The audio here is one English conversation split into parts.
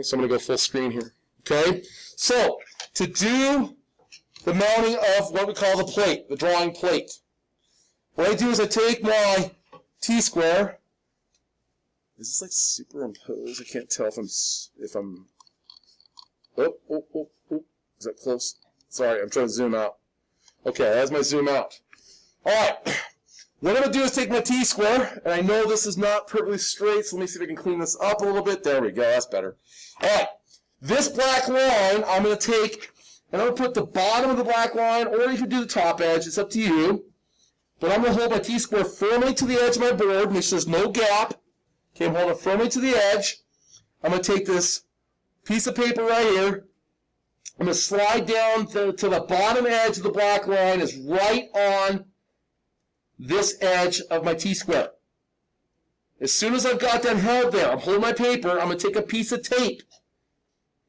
So I'm going to go full screen here. Okay? So, to do the mounting of what we call the plate, the drawing plate, what I do is I take my T-square. Is this like superimposed? I can't tell if I'm. Oh. Is that close? Sorry, I'm trying to zoom out. Okay, that's my zoom out. All right. What I'm going to do is take my T-square, and I know this is not perfectly straight, so let me see if I can clean this up a little bit. There we go. That's better. All right. This black line, I'm going to take, and I'm going to put the bottom of the black line, or you can do the top edge. It's up to you. But I'm going to hold my T-square firmly to the edge of my board, make sure there's no gap. Okay, I'm holding it firmly to the edge. I'm going to take this piece of paper right here. I'm going to slide down to the bottom edge of the black line is right on this edge of my T-square. As soon as I've got that held there, I'm holding my paper, I'm going to take a piece of tape.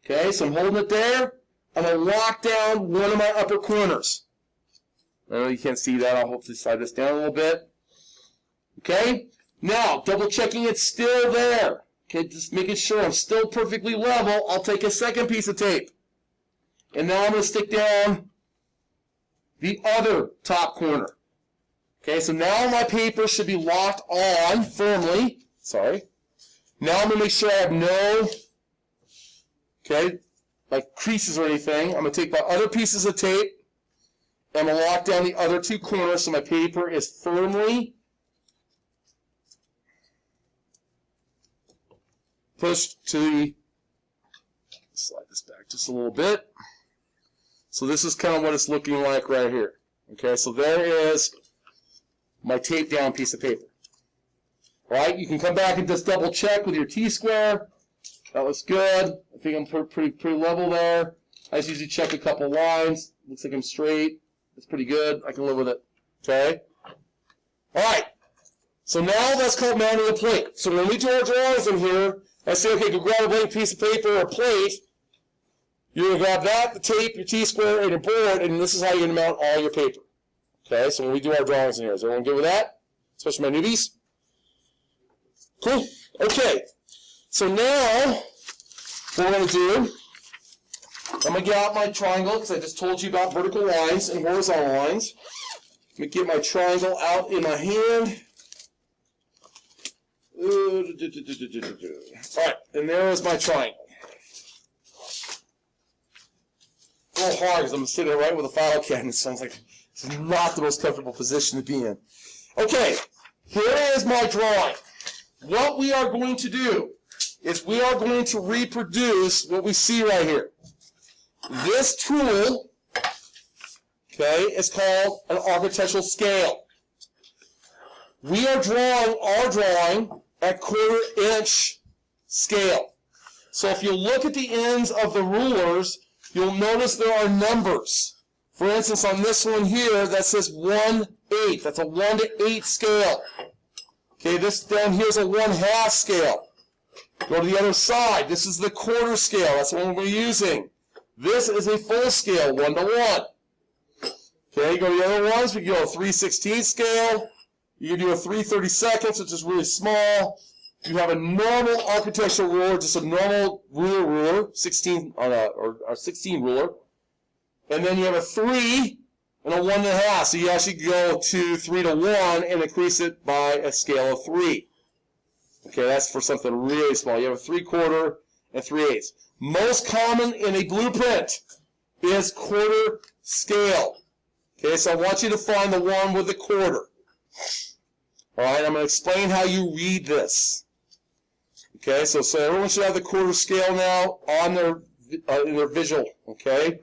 Okay, so I'm holding it there. I'm going to lock down one of my upper corners. I know you can't see that. I'll hopefully slide this down a little bit. Okay, now double checking it's still there. Okay, just making sure I'm still perfectly level. I'll take a second piece of tape. And now I'm going to stick down the other top corner. Okay, so now my paper should be locked on firmly. Sorry. Now I'm going to make sure I have no, like creases or anything. I'm going to take my other pieces of tape and I'm going to lock down the other two corners so my paper is firmly pushed to the, slide this back just a little bit. So this is kind of what it's looking like right here. Okay, so there is my taped down piece of paper. All right, you can come back and just double check with your T-square. That looks good. I think I'm pretty level there. I just usually check a couple lines. Looks like I'm straight. That's pretty good. I can live with it. Okay? All right. So now that's called mounting a plate. So when we do our drawings in here, I say, okay, go grab a blank piece of paper or a plate. You're going to grab that, the tape, your T-square, and your board, and this is how you're going to mount all your paper. Okay, so when we do our drawings in here, is everyone good with that? Especially my newbies? Cool. Okay. So now, what we're going to do, I'm going to get out my triangle, because I just told you about vertical lines and horizontal lines. Let me get my triangle out in my hand. All right, and there is my triangle. A little hard because I'm sitting right with a file cabinet. Sounds like it's not the most comfortable position to be in. Okay, here is my drawing. What we are going to do is we are going to reproduce what we see right here. This tool, okay, is called an architectural scale. We are drawing our drawing at 1/4 inch scale. So if you look at the ends of the rulers, you'll notice there are numbers. For instance, on this one here, that says 1/8. That's a 1 to 8 scale. Okay, this down here is a 1/2 scale. Go to the other side. This is the 1/4 scale. That's the one we're using. This is a full scale, 1 to 1. Okay, go to the other ones. We can go a 3/16 scale. You can do a 3/32, which is really small. You have a normal architectural ruler, just a normal ruler, 16 or 16 ruler, and then you have a 3 and a 1.5. So you actually go to 3 to 1 and increase it by a scale of 3. Okay, that's for something really small. You have a 3/4 and 3/8. Most common in a blueprint is 1/4 scale. Okay, so I want you to find the one with the 1/4. All right, I'm going to explain how you read this. Okay, so everyone should have the 1/4 scale now on in their visual. Okay,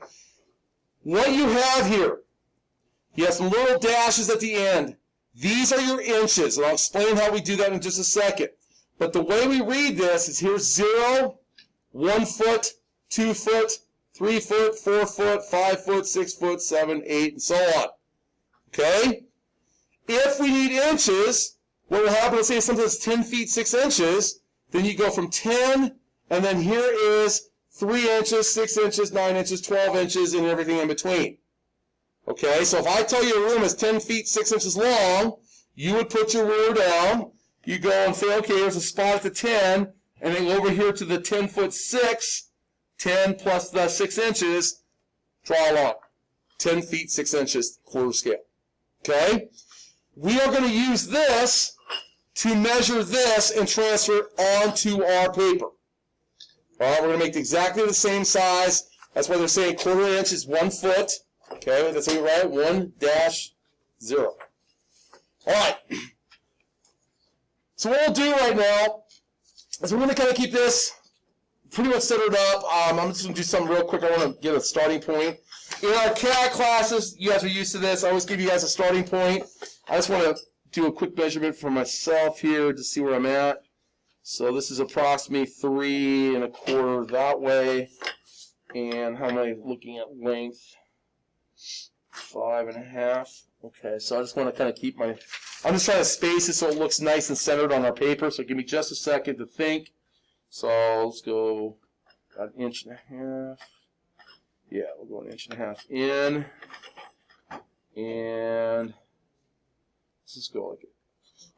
what you have here, you have some little dashes at the end. These are your inches, and I'll explain how we do that in just a second. But the way we read this is here's 0, 1 foot, 2 foot, 3 foot, 4 foot, 5 foot, 6 foot, 7, 8, and so on. Okay? If we need inches, what will happen, let's say something's 10 feet, 6 inches, then you go from 10, and then here is 3 inches, 6 inches, 9 inches, 12 inches, and everything in between. Okay, so if I tell you a room is 10 feet, 6 inches long, you would put your ruler down, you go and say, okay, there's a spot at the 10, and then go over here to the 10-foot 6, 10 plus the 6 inches, draw a line. 10 feet, 6 inches, quarter scale. Okay? We are going to use this to measure this and transfer it onto our paper. All right, we're going to make it exactly the same size. That's why they're saying quarter inch is 1 foot. Okay, that's how we write it, 1-0. All right. So what we'll do right now is we're going to kind of keep this pretty much centered up. I'm just going to do something real quick. I want to get a starting point. In our CAD classes, you guys are used to this. I always give you guys a starting point. I just want to do a quick measurement for myself here to see where I'm at. So this is approximately 3 1/4 that way. And how am I looking at length? 5 1/2. Okay, so I just want to kind of keep my... I'm just trying to space it so it looks nice and centered on our paper. So give me just a second to think. So let's go about 1 1/2. Yeah, we'll go 1 1/2 in. And let's just go like it.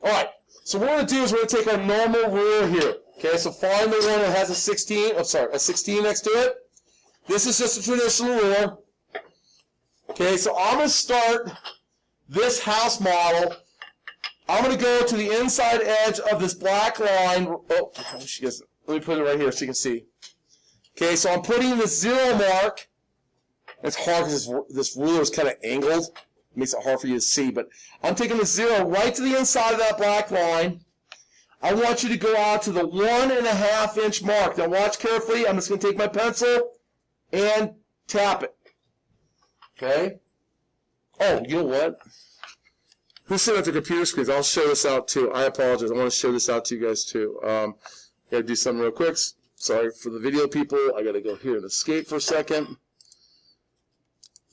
All right, so what we're going to do is we're going to take our normal ruler here. Okay, so find the one that has a 16, a 16 next to it. This is just a traditional ruler. Okay, so I'm going to start this house model. I'm going to go to the inside edge of this black line. Oh, let me put it right here so you can see. Okay, so I'm putting the 0 mark. It's hard because this ruler is kind of angled. It makes it hard for you to see, but I'm taking the 0 right to the inside of that black line. I want you to go out to the 1 1/2 inch mark. Now watch carefully. I'm just going to take my pencil and tap it. Okay? Oh, you know what? Who's sitting at the computer screens? I'll show this out too. I apologize. I want to show this out to you guys too. Got to do something real quick. Sorry for the video people. I got to go here and escape for a second.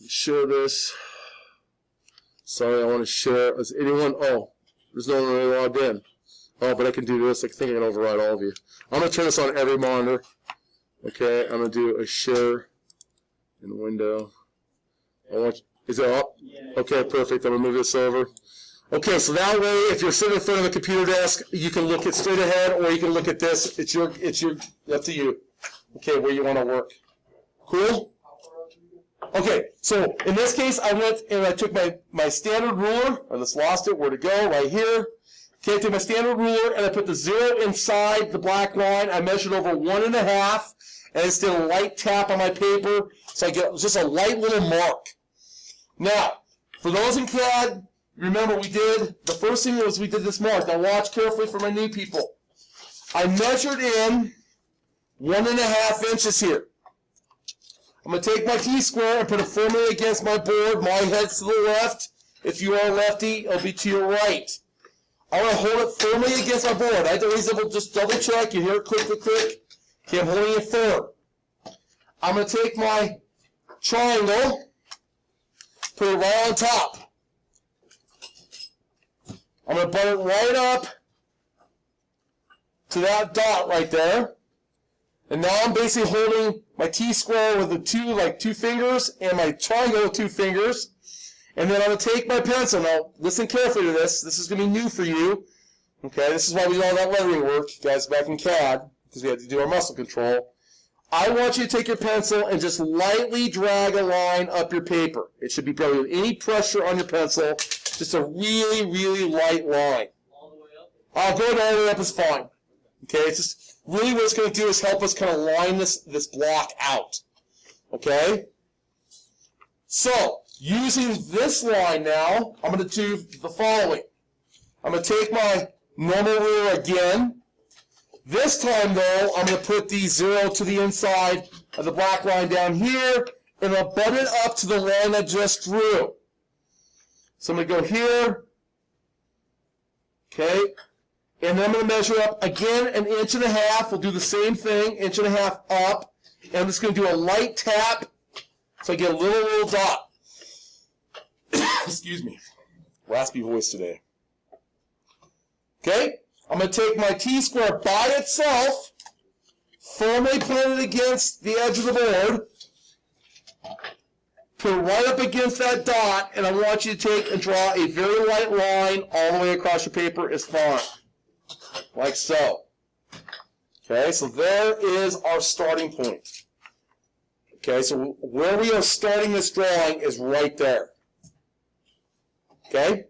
Share this. Sorry, I want to share. Is anyone? Oh, there's no one really logged in. Oh, but I can do this. I think I can override all of you. I'm going to turn this on every monitor. Okay, I'm going to do a share in the window. Is it up? Okay, perfect. I'm going to move this over. Okay, so that way, if you're sitting in front of the computer desk, you can look it straight ahead, or you can look at this. It's your up to you. Okay, where you want to work. Cool? Okay, so in this case, I went and I took my standard ruler. I just lost it. Where to go? Right here. Okay, I took my standard ruler and I put the 0 inside the black line. I measured over 1 1/2, and I just did a light tap on my paper, so I get just a light little mark. Now, for those in CAD, remember the first thing was we did this mark. Now watch carefully for my new people. I measured in 1 1/2 inches here. I'm going to take my T-square and put it firmly against my board. My head's to the left. If you are a lefty, it'll be to your right. I want to hold it firmly against my board. I always just double check. You hear it click, click, click. Okay, I'm holding it firm. I'm going to take my triangle, put it right on top. I'm going to butt it right up to that dot right there. And now I'm basically holding my T-square with the two fingers and my triangle with 2 fingers. And then I'm going to take my pencil. Now, listen carefully to this. This is going to be new for you. Okay, this is why we do all that lettering work, guys, back in CAD, because we had to do our muscle control. I want you to take your pencil and just lightly drag a line up your paper. It should be probably with any pressure on your pencil, just a really, really light line. All the way up? I'll go all the way up is fine. Okay, it's just really what it's going to do is help us kind of line this block out. Okay? So, using this line now, I'm going to do the following. I'm going to take my normal ruler again. This time, though, I'm going to put the 0 to the inside of the black line down here, and I'll butt it up to the line I just drew. So I'm going to go here. Okay? And then I'm going to measure up again 1 1/2 inches. We'll do the same thing, 1 1/2 inches up. And I'm just going to do a light tap so I get a little dot. Excuse me. Raspy voice today. Okay? I'm going to take my T-square by itself, firmly put it against the edge of the board, put it right up against that dot, and I want you to take and draw a very light line all the way across your paper is fine. Like so. Okay, so there is our starting point. Okay, so where we are starting this drawing is right there. Okay?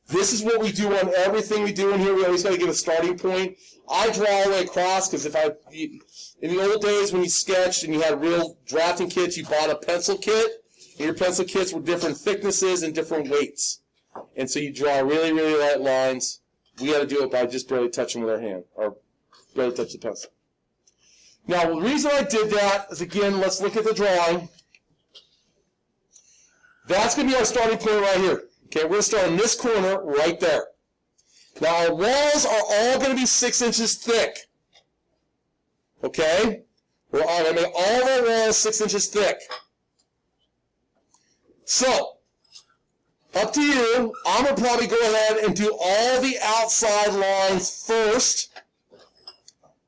This is what we do on everything we do in here. We always got to give a starting point. I draw all the way across because in the old days when you sketched and you had real drafting kits, you bought a pencil kit, and your pencil kits were different thicknesses and different weights. And so you draw really, really light lines. We got to do it by just barely touching with our hand, or barely touch the pencil. Now, the reason I did that is, again, let's look at the drawing. That's going to be our starting point right here. Okay, we're going to start in this corner right there. Now, our walls are all going to be 6 inches thick. Okay? We're going to make all of our walls 6 inches thick. So, up to you. I'm going to probably go ahead and do all the outside lines first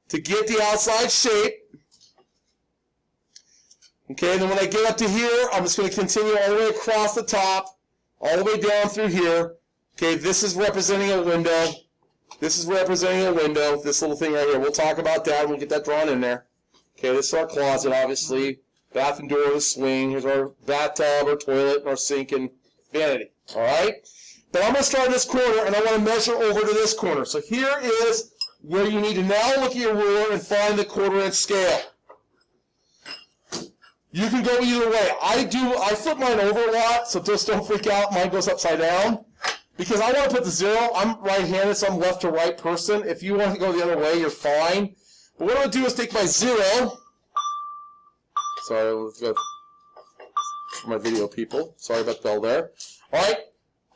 to get the outside shape. Okay, and then when I get up to here, I'm just going to continue all the way across the top, all the way down through here. Okay, this is representing a window. This is representing a window, this little thing right here. We'll talk about that. We'll get that drawn in there. Okay, this is our closet, obviously. Bathroom door, the swing. Here's our bathtub, our toilet, our sink, and vanity. All right? But I'm going to start in this corner, and I want to measure over to this corner. So here is where you need to now look at your ruler and find the 1/4 inch scale. You can go either way. I flip mine over a lot, so just don't freak out. Mine goes upside down. Because I want to put the 0. I'm right-handed, so I'm left to right person. If you want to go the other way, you're fine. But what I'm going to do is take my 0. Sorry, let's go for my video people. Sorry about the bell there. All right.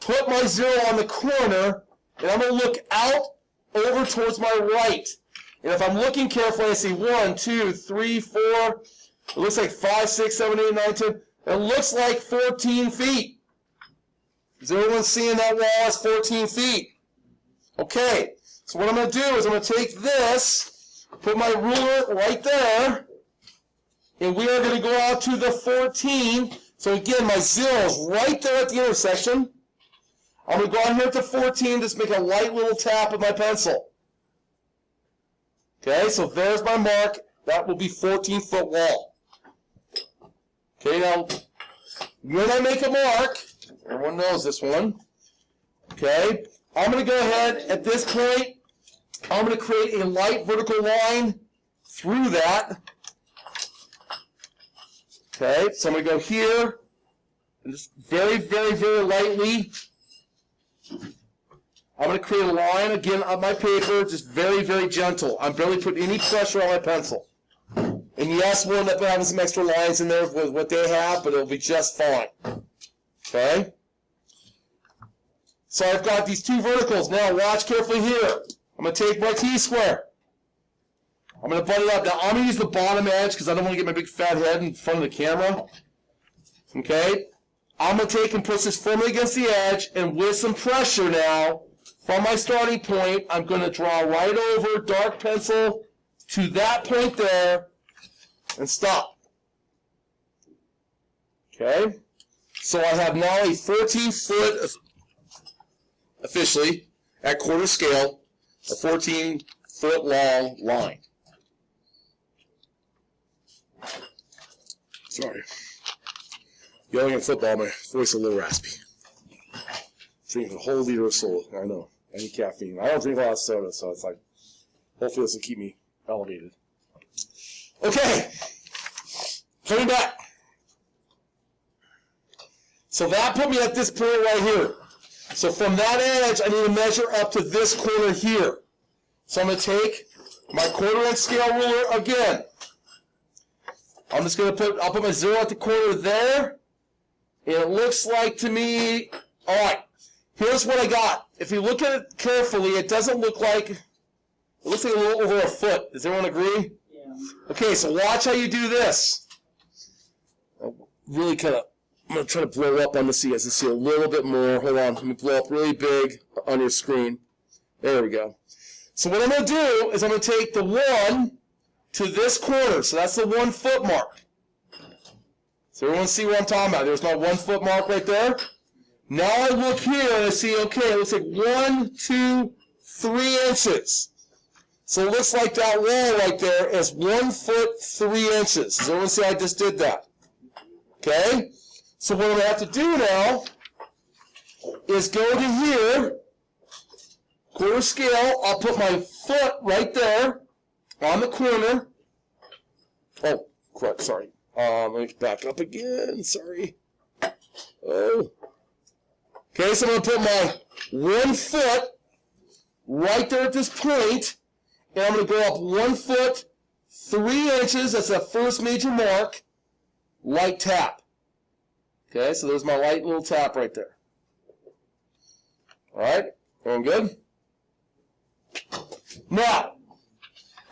Put my 0 on the corner, and I'm going to look out over towards my right. And if I'm looking carefully, I see 1, 2, 3, 4. It looks like 5, 6, 7, 8, 9, 10. It looks like 14 feet. Is everyone seeing that wall as 14 feet? Okay. So what I'm going to do is I'm going to take this, put my ruler right there, and we are going to go out to the 14. So again, my 0 is right there at the intersection. I'm going to go out here at the 14, just make a light little tap with my pencil. Okay, so there's my mark. That will be 14-foot wall. Okay, now, when I make a mark, everyone knows this one. Okay, I'm going to go ahead at this point. I'm going to create a light vertical line through that. Okay, so I'm going to go here, and just very, very, very lightly. I'm going to create a line again on my paper, just very, very gentle. I'm barely putting any pressure on my pencil. And yes, we'll end up having some extra lines in there with what they have, but it'll be just fine. Okay? So I've got these 2 verticals. Now watch carefully here. I'm going to take my T-square. I'm going to butt it up. Now I'm going to use the bottom edge because I don't want to get my big fat head in front of the camera. Okay? I'm going to take and push this firmly against the edge, and with some pressure now, from my starting point, I'm going to draw right over, dark pencil, to that point there, and stop. Okay? So I have now a 14-foot, officially, at 1/4 scale, a 14-foot long line. Sorry. Yelling at football, my voice is a little raspy. Drinking a whole liter of soda. I know. I need caffeine. I don't drink a lot of soda, so it's like, hopefully this will keep me elevated. Okay. Coming back. So that put me at this point right here. So from that edge, I need to measure up to this corner here. So I'm going to take my 1/4 inch scale ruler again. I'm just going to I'll put my 0 at the corner there. And it looks like to me, all right, here's what I got. If you look at it carefully, it doesn't look like, it looks like a little over a foot. Does everyone agree? Yeah. Okay, so watch how you do this. Really kind of, I'm going to try to blow up on the C as you see a little bit more. Hold on, let me blow up really big on your screen. There we go. So what I'm going to do is I'm going to take the 1 to this corner. So that's the 1 foot mark. So everyone see what I'm talking about? There's my 1 foot mark right there. Now I look here and I see, okay, it looks like 1, 2, 3 inches. So it looks like that wall right there is 1 foot 3 inches. Does everyone see I just did that? Okay? So what I'm going to have to do now is go to here, quarter scale. I'll put my foot right there on the corner. Oh, correct, sorry. Let me back up again. Sorry. Oh. Okay, so I'm going to put my 1 foot right there at this point, and I'm going to go up 1 foot 3 inches. That's the first major mark. Light tap. Okay, so there's my light little tap right there. All right, going good? Now,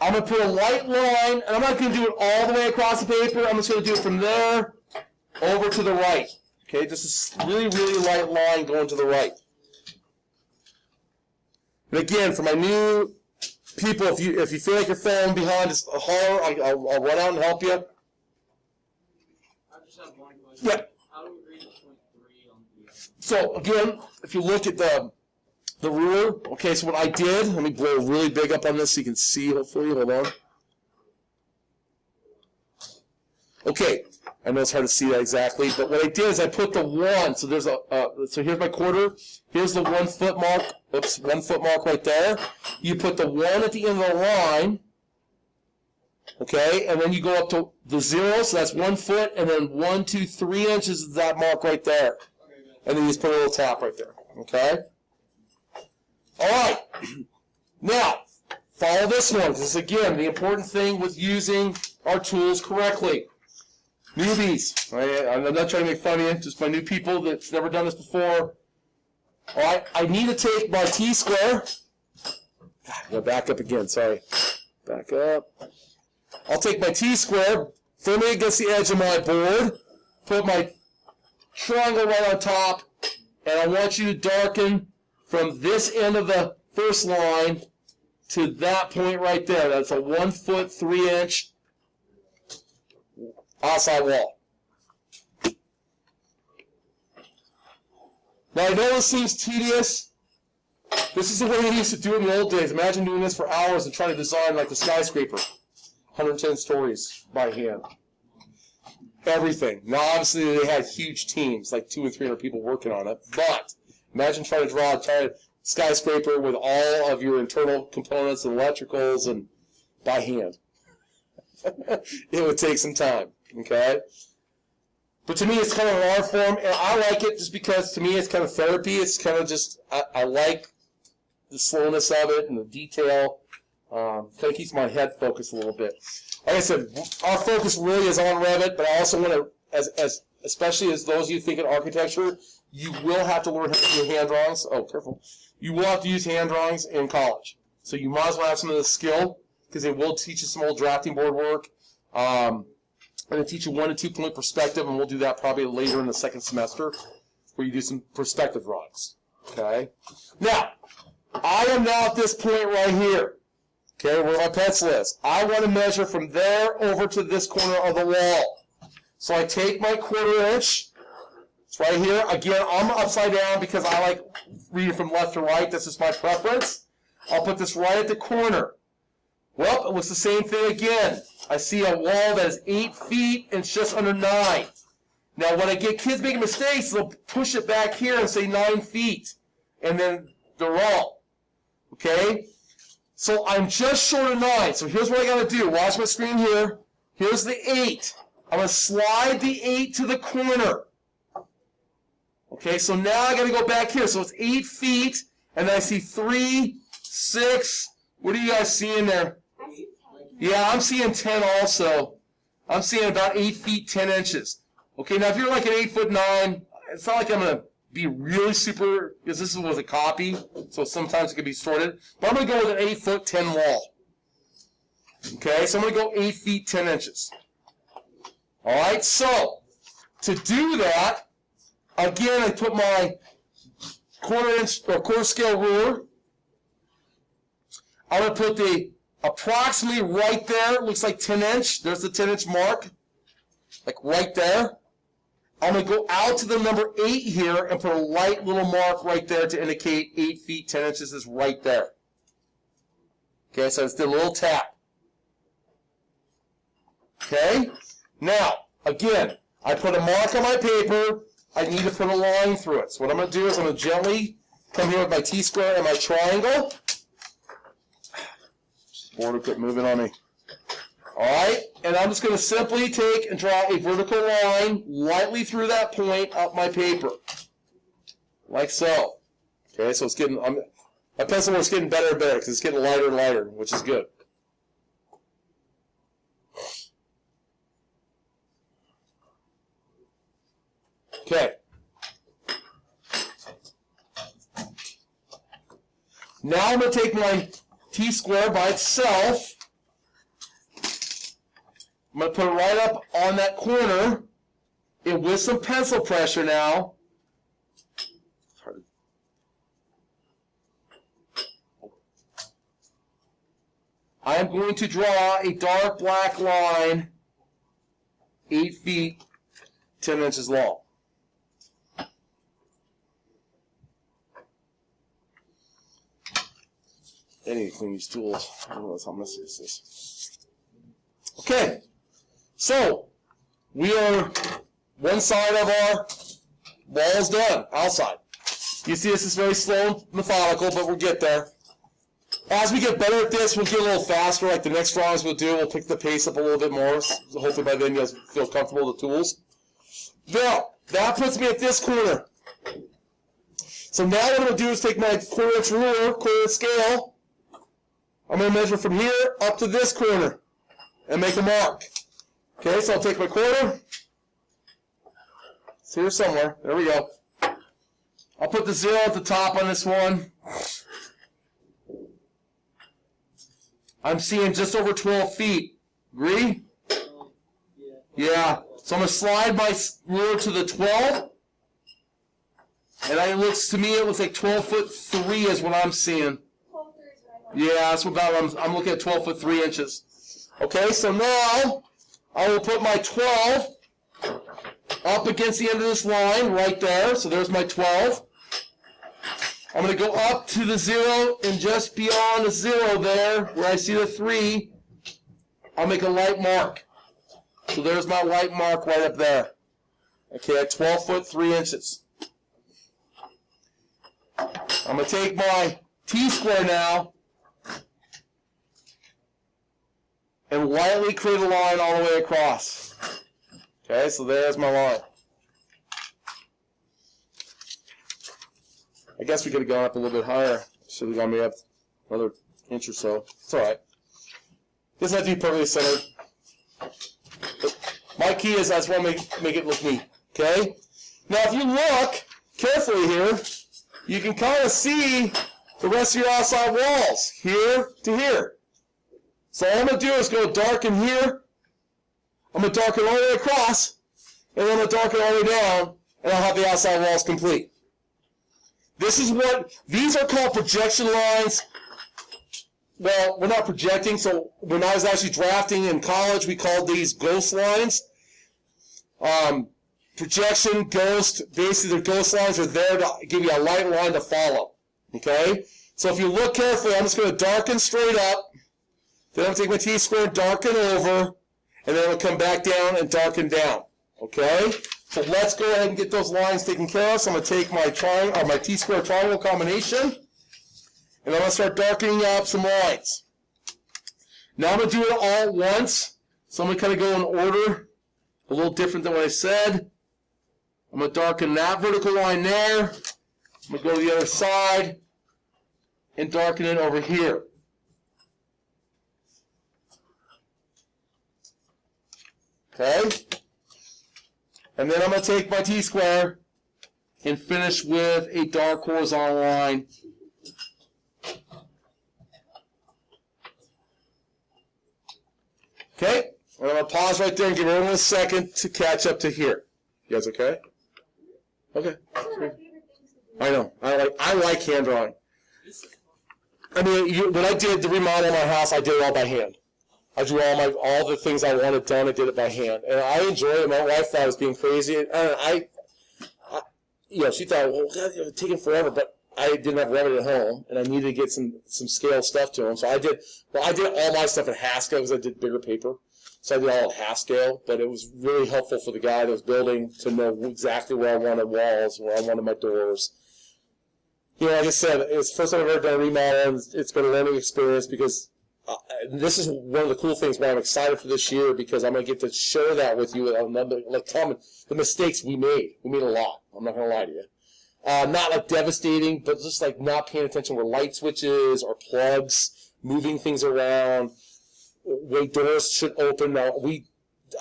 I'm going to put a light line, and I'm not going to do it all the way across the paper. I'm just going to do it from there over to the right. Okay, just a really, really light line going to the right. And again, for my new people, if you feel like you're falling behind, just holler. I'll run out and help you. I just have one question. Yep. How do we read the 0.3 on the? So again, if you look at the ruler, okay, so what I did, let me blow really big up on this so you can see, hopefully, hold on. Okay, I know it's hard to see that exactly, but what I did is I put the 1, so there's so here's my quarter, here's the 1 foot mark, oops, 1 foot mark right there. You put the 1 at the end of the line, okay, and then you go up to the 0, so that's 1 foot, and then 1, 2, 3 inches is that mark right there. And then you just put a little tap right there, okay? All right, now, follow this one. This is, again, the important thing with using our tools correctly. Newbies, I'm not trying to make fun of you, just my new people that's never done this before. All right, I need to take my T-square. Go back up again, sorry. Back up. I'll take my T-square, firmly against the edge of my board, put my triangle right on top, and I want you to darken from this end of the first line to that point right there. That's a 1 foot 3 inch outside wall. Now I know this seems tedious. This is the way they used to do it in the old days. Imagine doing this for hours and trying to design like the skyscraper. 110 stories by hand. Everything. Now obviously they had huge teams, like 200 or 300 people working on it, but imagine trying to draw a entire skyscraper with all of your internal components and electricals and by hand. It would take some time, okay? But to me, it's kind of an art form, and I like it just because to me it's kind of therapy. It's kind of just, I like the slowness of it and the detail. Kind of keeps my head focused a little bit. Like I said, our focus really is on Revit, but I also want to, especially as those of you think in architecture, you will have to learn how to do hand drawings. Oh, careful. You will have to use hand drawings in college. So you might as well have some of the skill, because they will teach you some old drafting board work. And they teach you 1 to 2 point perspective, and we'll do that probably later in the second semester, where you do some perspective drawings. Okay? Now, I am now at this point right here. Okay, where my pencil is. I want to measure from there over to this corner of the wall. So I take my 1/4 inch. It's right here. Again, I'm upside down because I like reading from left to right. This is my preference. I'll put this right at the corner. Well, it looks the same thing again. I see a wall that is 8 feet and it's just under 9. Now, when I get kids making mistakes, they'll push it back here and say 9 feet. And then they're wrong. Okay? So I'm just short of 9. So here's what I got to do. Watch my screen here. Here's the 8. I'm going to slide the 8 to the corner. Okay, so now I got to go back here. So it's 8 feet, and then I see 3, 6. What are you guys seeing there? Yeah, I'm seeing 10 also. I'm seeing about 8 feet, 10 inches. Okay, now if you're like an 8'9", it's not like I'm going to be really super, because this was a copy, so sometimes it can be sorted. But I'm going to go with an 8 foot 10 wall. Okay, so I'm going to go 8 feet, 10 inches. All right, so to do that, again, I put my 1/4 inch or 1/4 scale ruler. I'm going to put the approximately right there. It looks like 10 inch. There's the 10 inch mark, like right there. I'm going to go out to the number 8 here and put a light little mark right there to indicate 8 feet, 10 inches is right there. Okay, so I just did a little tap. Okay? Now, again, I put a mark on my paper. I need to put a line through it. So what I'm going to do is I'm going to gently come here with my T-square and my triangle. Border quit moving on me. Alright, and I'm just going to simply take and draw a vertical line lightly through that point up my paper. Like so. Okay, so it's getting, my pencil work's getting better and better because it's getting lighter and lighter, which is good. Okay. Now I'm going to take my T-square by itself. I'm going to put it right up on that corner, and with some pencil pressure now, I am going to draw a dark black line 8 feet, 10 inches long. I need to clean these tools. I don't know how messy this is. Okay, so we are one side of our wall's done, outside. You see this is very slow and methodical, but we'll get there. As we get better at this, we'll get a little faster. Like the next drawings we'll do, we'll pick the pace up a little bit more. So hopefully by then you guys feel comfortable with the tools. Now, that puts me at this corner. So now what I'm going to do is take my 1/4-inch ruler, 1/4 scale. I'm going to measure from here up to this corner and make a mark. Okay, so I'll take my 1/4. It's here somewhere. There we go. I'll put the 0 at the top on this one. I'm seeing just over 12 feet. Agree? Yeah. So I'm going to slide my ruler to the 12. And it looks to me, it looks like 12'3" is what I'm seeing. Yeah, that's about I'm looking at 12'3" inches. Okay, so now I will put my 12 up against the end of this line right there. So there's my 12. I'm going to go up to the 0, and just beyond the 0 there, where I see the 3, I'll make a light mark. So there's my light mark right up there. Okay, at 12'3" inches. I'm going to take my T-square now and lightly create a line all the way across. Okay, so there's my line. I guess we could have gone up a little bit higher. Should have gone maybe up another inch or so. It's all right. Doesn't have to be perfectly centered. But my key is I just want to make it look neat. Okay? Now, if you look carefully here, you can kind of see the rest of your outside walls, here to here. So all I'm going to do is go darken here. I'm going to darken all the way across, and then I'm going to darken all the way down, and I'll have the outside walls complete. These are called projection lines. Well, we're not projecting, so when I was actually drafting in college, we called these ghost lines. Projection, ghost, basically the ghost lines are there to give you a light line to follow. Okay? So if you look carefully, I'm just going to darken straight up, then I'm going to take my T-square and darken over, and then I'll come back down and darken down. Okay? So let's go ahead and get those lines taken care of. So I'm going to take my my T-square triangle combination, and I'm going to start darkening up some lines. Now I'm going to do it all at once. So I'm going to kind of go in order, a little different than what I said. I'm going to darken that vertical line there. I'm going to go to the other side and darken it over here. Okay? And then I'm going to take my T-square and finish with a dark horizontal line. Okay? And I'm going to pause right there and give everyone a second to catch up to here. You guys okay? Okay. I know. I like hand drawing. I mean, when I did the remodel of my house, I did it all by hand. I drew all the things I wanted done. I did it by hand, and I enjoyed it. My wife thought I was being crazy, and she thought, well, God, it's taking forever. But I didn't have Revit at home, and I needed to get some scale stuff to them. So I did all my stuff in half scale because I did bigger paper. So I did all at half scale, but it was really helpful for the guy that was building to know exactly where I wanted walls, where I wanted my doors. You know, like I said, it's the first time I've ever done a remodel, and it's been a learning experience because this is one of the cool things why I'm excited for this year, because I'm going to get to share that with you, tell me the mistakes we made. We made a lot. I'm not going to lie to you. Not like devastating, but just like not paying attention where light switches or plugs, moving things around, way doors should open. Now,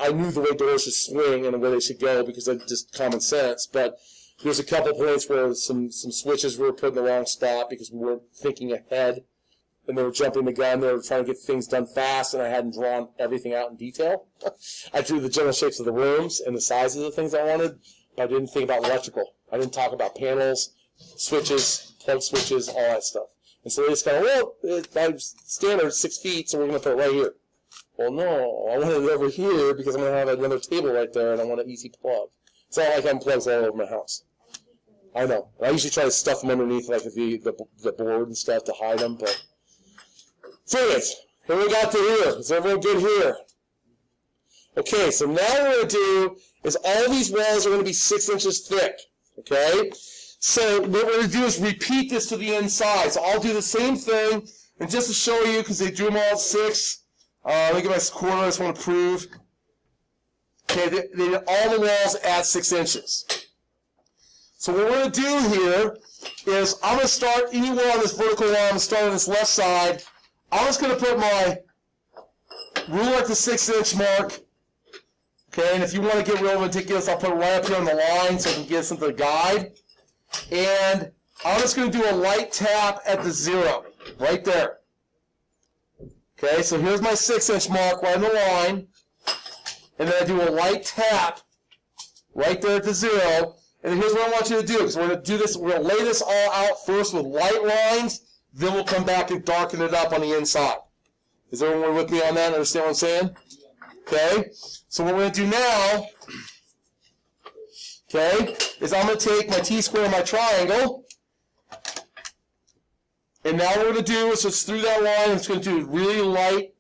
I knew the way doors should swing and the way they should go because that's just common sense, but there's a couple points where some switches were put in the wrong spot because we weren't thinking ahead, and they were jumping the gun. They were trying to get things done fast, and I hadn't drawn everything out in detail. I drew the general shapes of the rooms and the sizes of the things I wanted, but I didn't think about electrical. I didn't talk about panels, switches, plug switches, all that stuff. And so they just kind of, well, my standard is 6 feet, so we're going to put it right here. Well, no, I want it over here because I'm going to have another table right there, and I want an easy plug. It's not like I'm plugs all over my house. I know. I usually try to stuff them underneath like the board and stuff to hide them, but... So anyways, what we got to here? Is everyone good here? Okay, so now what we're going to do is all these walls are going to be 6 inches thick. Okay? So what we're going to do is repeat this to the inside. So I'll do the same thing, and just to show you, because they drew them all at 6, let me get my quarter, I just want to prove. Okay, they did all the walls at 6 inches. So what we're going to do here is I'm going to start anywhere on this vertical line. I'm going to start on this left side. I'm just going to put my ruler at the 6-inch mark. Okay, and if you want to get real meticulous, I'll put it right up here on the line so I can get something to guide. And I'm just going to do a light tap at the 0, right there. Okay, so here's my 6-inch mark right on the line. And then I do a light tap right there at the 0. And then here's what I want you to do, because we're going to do this, we're going to lay this all out first with light lines, then we'll come back and darken it up on the inside. Is everyone with me on that? Understand what I'm saying? Okay, so what we're going to do now, okay, is I'm going to take my T-square and my triangle, and now what we're going to do is just through that line, I'm just going to do it really light.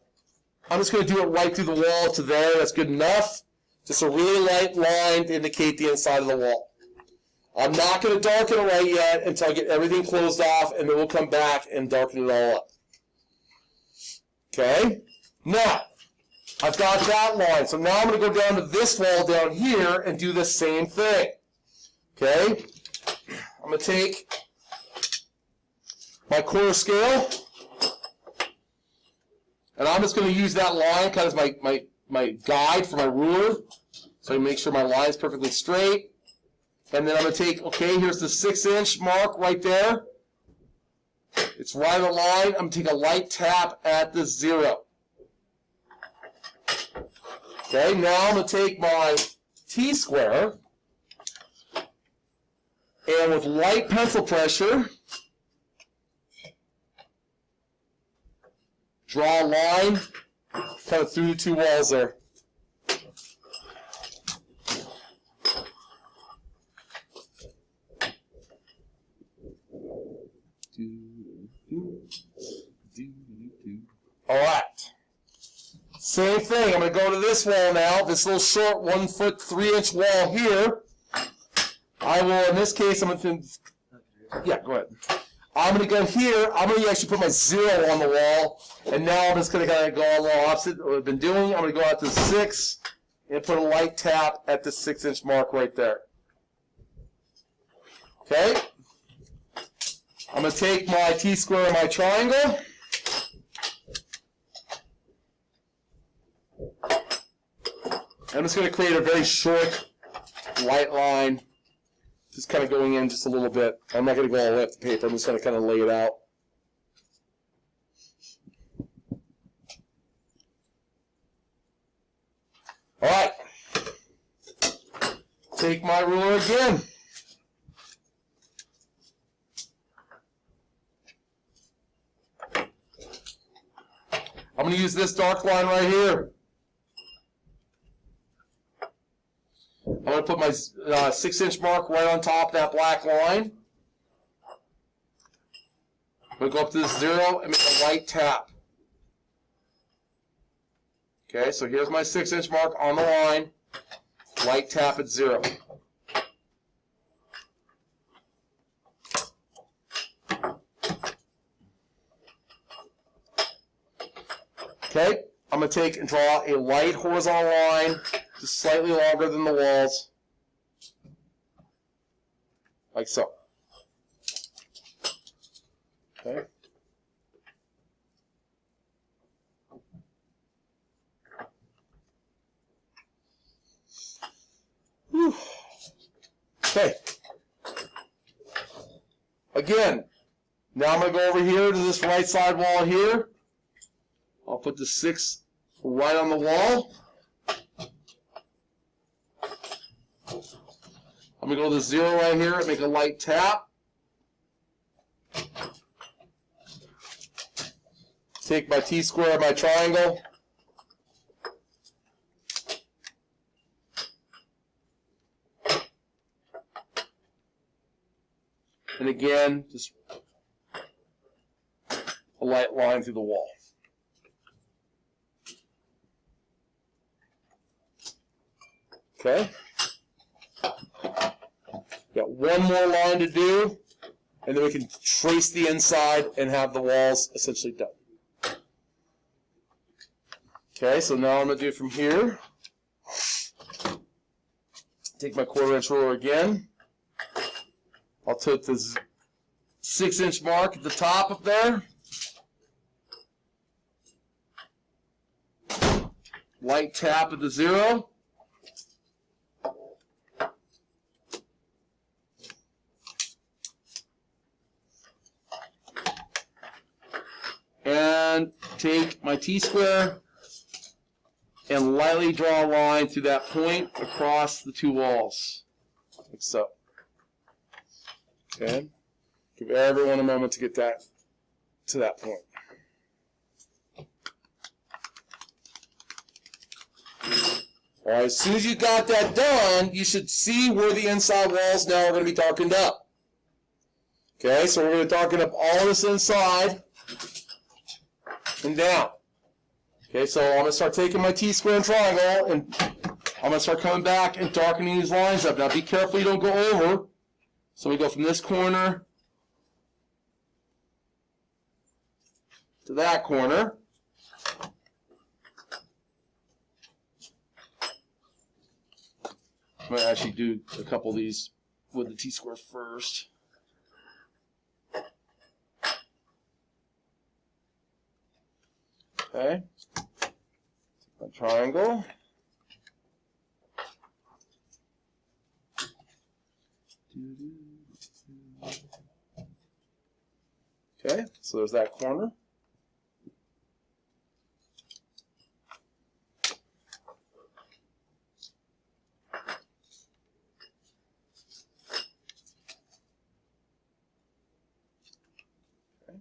I'm just going to do it right through the wall to there. That's good enough. Just a really light line to indicate the inside of the wall. I'm not going to darken it right yet until I get everything closed off, and then we'll come back and darken it all up. Okay? Now, I've got that line. So now I'm going to go down to this wall down here and do the same thing. Okay? I'm going to take my quarter scale, and I'm just going to use that line kind of as my guide for my ruler, so I make sure my line is perfectly straight. And then I'm going to take, okay, here's the 6-inch mark right there. It's right on the line. I'm going to take a light tap at the 0. Okay, now I'm going to take my T-square, and with light pencil pressure, draw a line kind of through the 2 walls there. All right. Same thing. I'm going to go to this wall now, this little short 1 foot 3-inch wall here. I will, in this case, I'm going to, yeah, go ahead. I'm going to go here. I'm going to actually put my 0 on the wall, and now I'm just going to kind of go a little opposite what I've been doing. I'm going to go out to 6 and put a light tap at the 6-inch mark right there. Okay. I'm going to take my T-square and my triangle. I'm just going to create a very short, light line, just kind of going in just a little bit. I'm not going to go all the way up the paper. I'm just going to kind of lay it out. All right. Take my ruler again. I'm going to use this dark line right here. I'm going to put my 6-inch mark right on top of that black line. I'm going to go up to this 0 and make a light tap. Okay, so here's my 6-inch mark on the line. Light tap at 0. Okay, I'm going to take and draw a light horizontal line, just slightly longer than the walls, like so. Okay. Whew. Okay. Again, now I'm going to go over here to this right side wall here. I'll put the 6 right on the wall. I'm going to go to the 0 right here and make a light tap. Take my T-square, my triangle. And again, just a light line through the wall. Okay. Got one more line to do, and then we can trace the inside and have the walls essentially done. Okay, so now I'm going to do from here. Take my 1/4-inch ruler again. I'll take this 6-inch mark at the top up there. Light tap at the 0. And take my T-square and lightly draw a line through that point across the 2 walls, like so. Okay, give everyone a moment to get that to that point. All right, as soon as you got that done, you should see where the inside walls now are going to be darkened up. Okay, so we're going to darken up all this inside and down. Okay, so I'm going to start taking my T-square and triangle, and I'm going to start coming back and darkening these lines up. Now be careful you don't go over. So we go from this corner to that corner. I'm going to actually do a couple of these with the T-square first. Okay. My triangle. Okay, so there's that corner. Okay.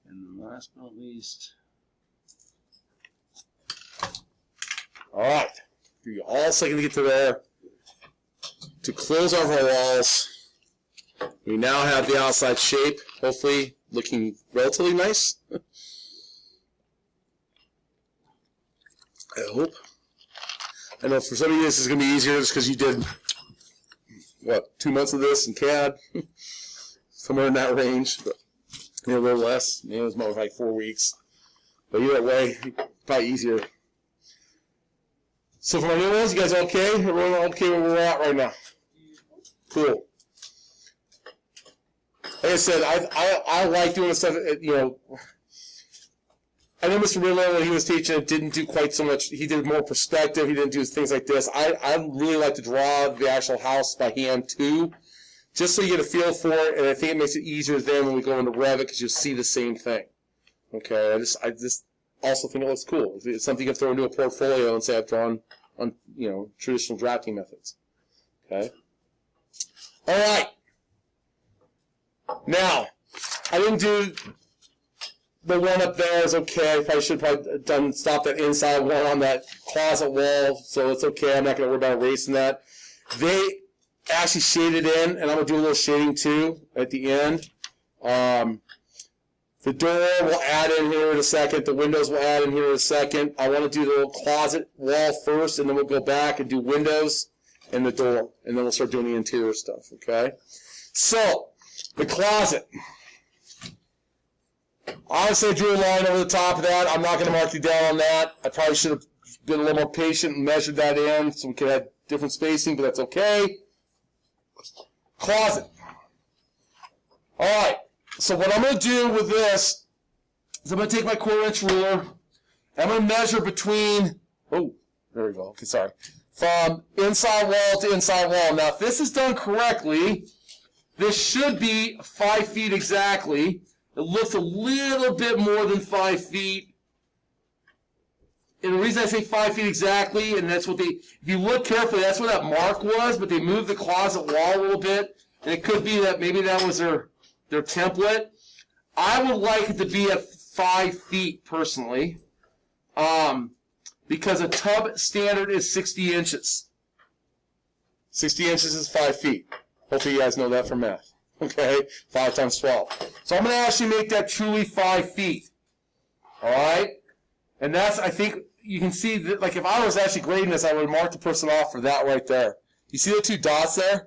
And last but not least, all right, give you all a second to get to there. To close off our walls, we now have the outside shape, hopefully looking relatively nice. I hope. I know for some of you this is going to be easier just because you did, what, 2 months of this in CAD? Somewhere in that range, but maybe a little less. Maybe it was more like 4 weeks. But either way, probably easier. So for my new ones, you guys okay? Everyone okay where we're at right now? Cool. Like I said, I like doing this stuff, you know. I know Mr. Ridlow, when he was teaching, didn't do quite so much. He did more perspective. He didn't do things like this. I really like to draw the actual house by hand, too. just so you get a feel for it, and I think it makes it easier then when we go into Revit because you'll see the same thing. Okay, I just also think it looks cool. It's something you can throw into a portfolio and say I've drawn on traditional drafting methods. Okay. All right. Now, I didn't do the one up there. Is okay. I probably should have stopped that inside one on that closet wall, so it's okay. I'm not going to worry about erasing that. They actually shaded in, and I'm going to do a little shading too at the end. The door will add in here in a second. The windows will add in here in a second. I want to do the little closet wall first, and then we'll go back and do windows and the door, and then we'll start doing the interior stuff, okay? So, the closet. Honestly, I drew a line over the top of that. I'm not going to mark you down on that. I probably should have been a little more patient and measured that in so we could have different spacing, but that's okay. Closet. All right. So what I'm going to do with this is I'm going to take my 1/4-inch ruler, and I'm going to measure between, oh, there we go, okay, sorry, from inside wall to inside wall. Now, if this is done correctly, this should be 5 feet exactly. It looks a little bit more than 5 feet. And the reason I say 5 feet exactly, and that's what if you look carefully, that's what that mark was, but they moved the closet wall a little bit, and it could be that maybe that was their template. I would like it to be at 5 feet personally, because a tub standard is 60 inches. 60 inches is 5 feet. Hopefully you guys know that from math. Okay, 5 times 12. So I'm going to actually make that truly 5 feet. All right, and that's, I think you can see that, like if I was actually grading this, I would mark the person off for that right there. You see the 2 dots there?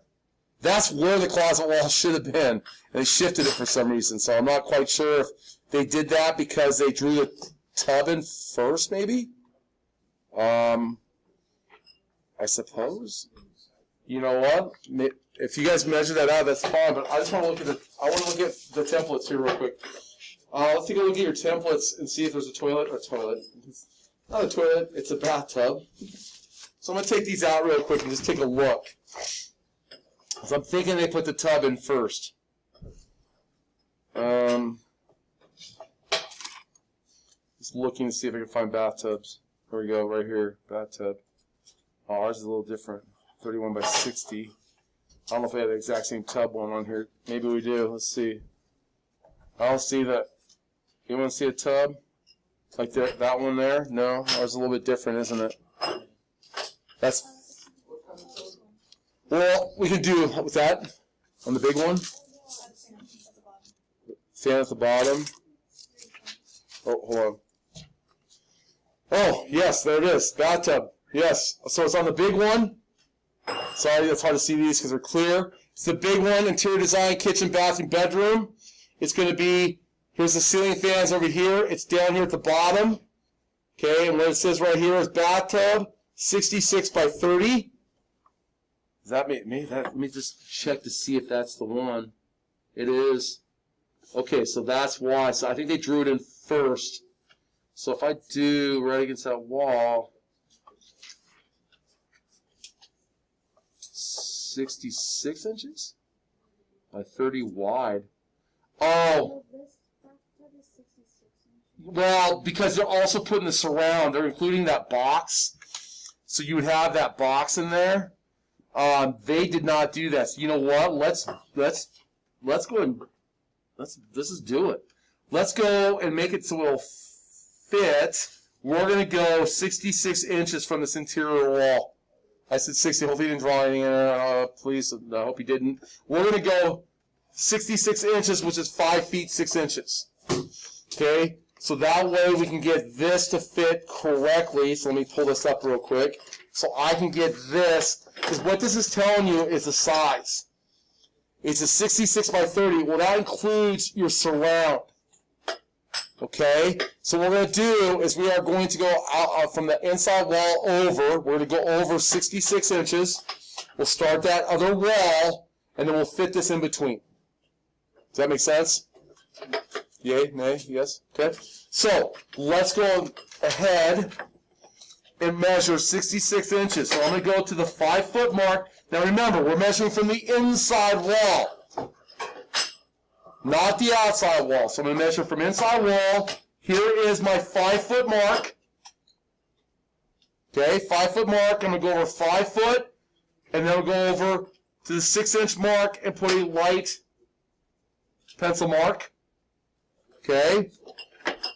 That's where the closet wall should have been, and they shifted it for some reason. So I'm not quite sure if they did that because they drew the tub in first, maybe. I suppose. You know what? If you guys measure that out, that's fine. But I just want to look at the templates here real quick. Let's take a look at your templates and see if there's a toilet. It's not a toilet. It's a bathtub. So I'm going to take these out real quick and just take a look. So I'm thinking they put the tub in first. Just looking to see if I can find bathtubs. There we go, right here, bathtub. Oh, ours is a little different. 31 by 60. I don't know if we have the exact same tub one on here. Maybe we do. Let's see. I don't see that. You want to see a tub? Like that one there? No, ours is a little bit different, isn't it? That's. Well, we can do with that on the big one. Fan at the bottom. Oh, hold on. Oh, yes, there it is. Bathtub. Yes. So it's on the big one. Sorry, it's hard to see these because they're clear. It's the big one, interior design, kitchen, bathroom, bedroom. It's going to be, here's the ceiling fans over here. It's down here at the bottom. Okay, and what it says right here is bathtub, 66 by 30. Does that make me? Let me just check to see if that's the one. It is. Okay, so that's why. So I think they drew it in first. So if I do right against that wall, 66 inches by 30 wide. Oh. Well, because they're also putting the surround. They're including that box. So you would have that box in there. They did not do that. So you know what? Let's go and let's just do it. Let's go and make it so it'll fit. We're going to go 66 inches from this interior wall. I said 60. Hopefully you didn't draw anything in there. Please, I hope you didn't. We're going to go 66 inches, which is 5 feet 6 inches. Okay? So that way we can get this to fit correctly. So let me pull this up real quick. So I can get this, because what this is telling you is the size. It's a 66 by 30. Well, that includes your surround. Okay? So what we're going to do is we are going to go out from the inside wall over. We're going to go over 66 inches. We'll start that other wall, and then we'll fit this in between. Does that make sense? Yay? Nay? Yes? Okay. So let's go ahead and measure 66 inches. So I'm going to go to the 5-foot mark. Now remember, we're measuring from the inside wall, not the outside wall. So I'm going to measure from inside wall. Here is my 5-foot mark. Okay, 5-foot mark. I'm going to go over 5 foot, and then we'll go over to the 6-inch mark and put a light pencil mark. Okay,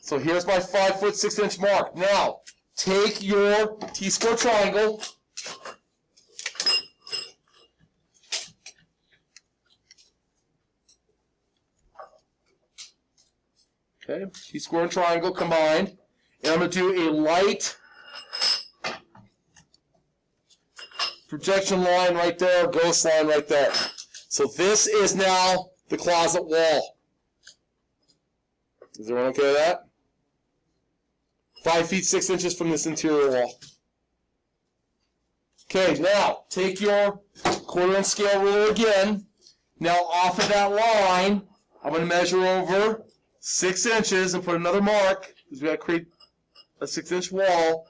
so here's my 5-foot 6-inch mark. Now, take your T-square triangle. Okay, T-square and triangle combined. And I'm going to do a light projection line right there, ghost line right there. So this is now the closet wall. Is everyone okay with that? 5 feet 6 inches from this interior wall. Okay, now take your 1/4 inch scale ruler again. Now off of that line, I'm going to measure over 6 inches and put another mark, because we got to create a 6-inch wall.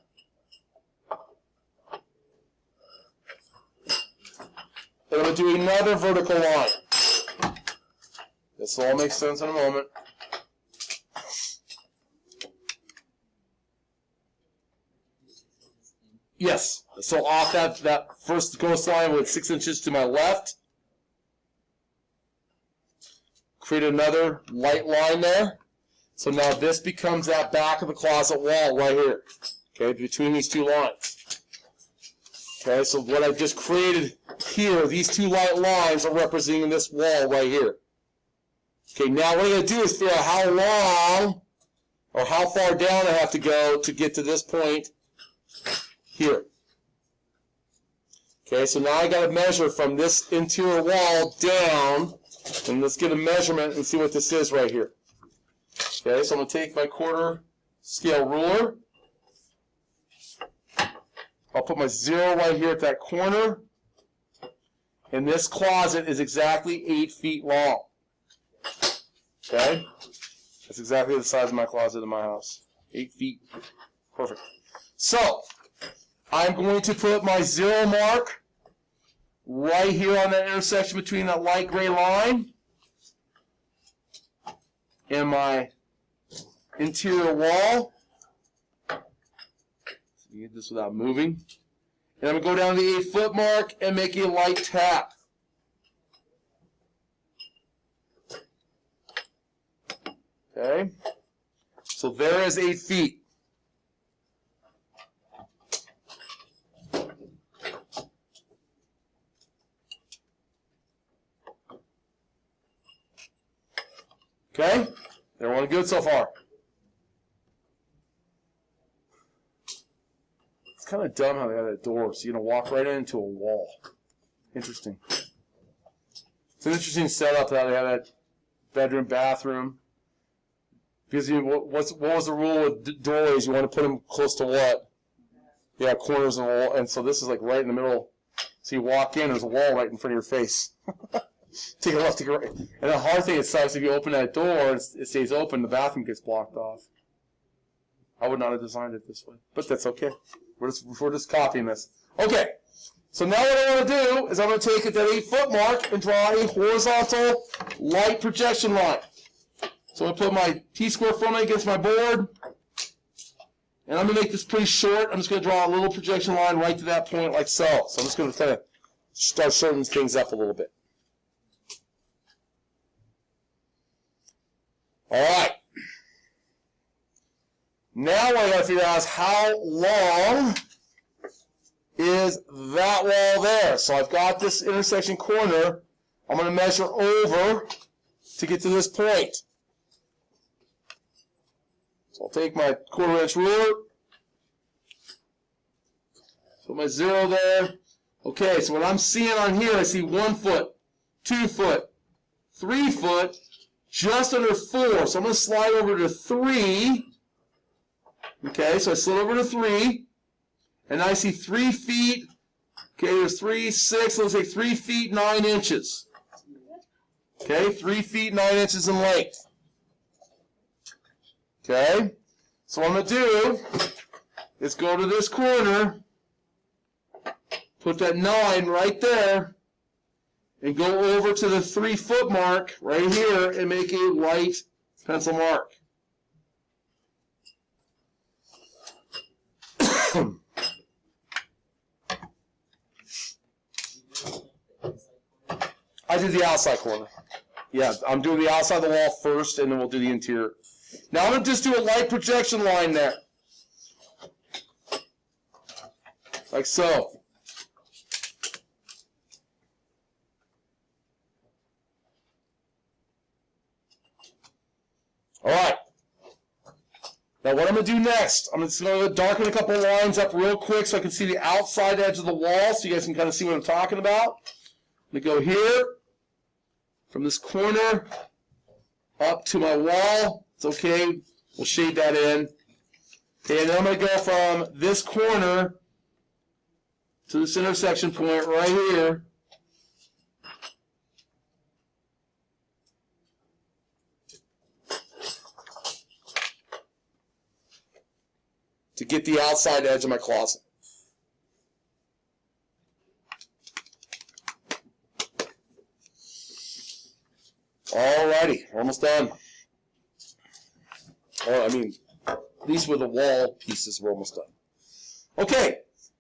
And I'm going to do another vertical line. This will all make sense in a moment. Yes, so off that first ghost line with 6 inches to my left, create another light line there. So now this becomes that back of the closet wall right here, okay, between these two lines. Okay, so what I've just created here, these two light lines are representing this wall right here. Okay, now what I'm going to do is figure out how long or how far down I have to go to get to this point here. Okay, so now I got to measure from this interior wall down, and let's get a measurement and see what this is right here. Okay, so I'm going to take my 1/4 scale ruler. I'll put my 0 right here at that corner, and this closet is exactly 8 feet long. Okay, that's exactly the size of my closet in my house. 8 feet, perfect. So I'm going to put my 0 mark right here on that intersection between that light gray line and my interior wall. So you get this without moving. And I'm going to go down to the 8-foot mark and make a light tap. Okay, so there is 8 feet. Okay, everyone good so far? It's kind of dumb how they have that door, so you're going to walk right into a wall. Interesting. It's an interesting setup how they have that bedroom, bathroom. Because what was the rule with doorways? You want to put them close to what? Yeah, corners of the wall. And so this is like right in the middle. So you walk in, there's a wall right in front of your face. Take a left, take a right. And the hard thing, it sucks if you open that door, it stays open, the bathroom gets blocked off. I would not have designed it this way. But that's okay. We're just copying this. Okay. So now what I want to do is I'm going to take it to the 8-foot mark and draw a horizontal light projection line. So I'm going to put my T-square formula against my board. And I'm going to make this pretty short. I'm just going to draw a little projection line right to that point like so. So I'm just going to kind of start shortening things up a little bit. All right. Now what I got to figure out is how long is that wall there. So I've got this intersection corner. I'm going to measure over to get to this point. So I'll take my 1/4 inch ruler, put my 0 there. Okay, so what I'm seeing on here, I see 1 foot, 2 foot, 3 foot, just under 4. So I'm going to slide over to 3. Okay, so I slid over to 3. And I see 3 feet. Okay, there's 3, 6, let's say 3 feet 9 inches. Okay, 3 feet 9 inches in length. Okay, so what I'm going to do is go to this corner, put that 9 right there, and go over to the 3-foot mark right here and make a light pencil mark. I did the outside corner. Yeah, I'm doing the outside of the wall first, and then we'll do the interior. Now I'm going to just do a light projection line there. Like so. All right. Now what I'm going to do next, I'm just going to darken a couple lines up real quick so I can see the outside edge of the wall so you guys can kind of see what I'm talking about. I'm going to go here, from this corner up to my wall. It's okay. We'll shade that in. Okay, and then I'm going to go from this corner to this intersection point right here. To get the outside edge of my closet. Alrighty, we're almost done. Oh, I mean, at least with the wall pieces, we're almost done. Okay,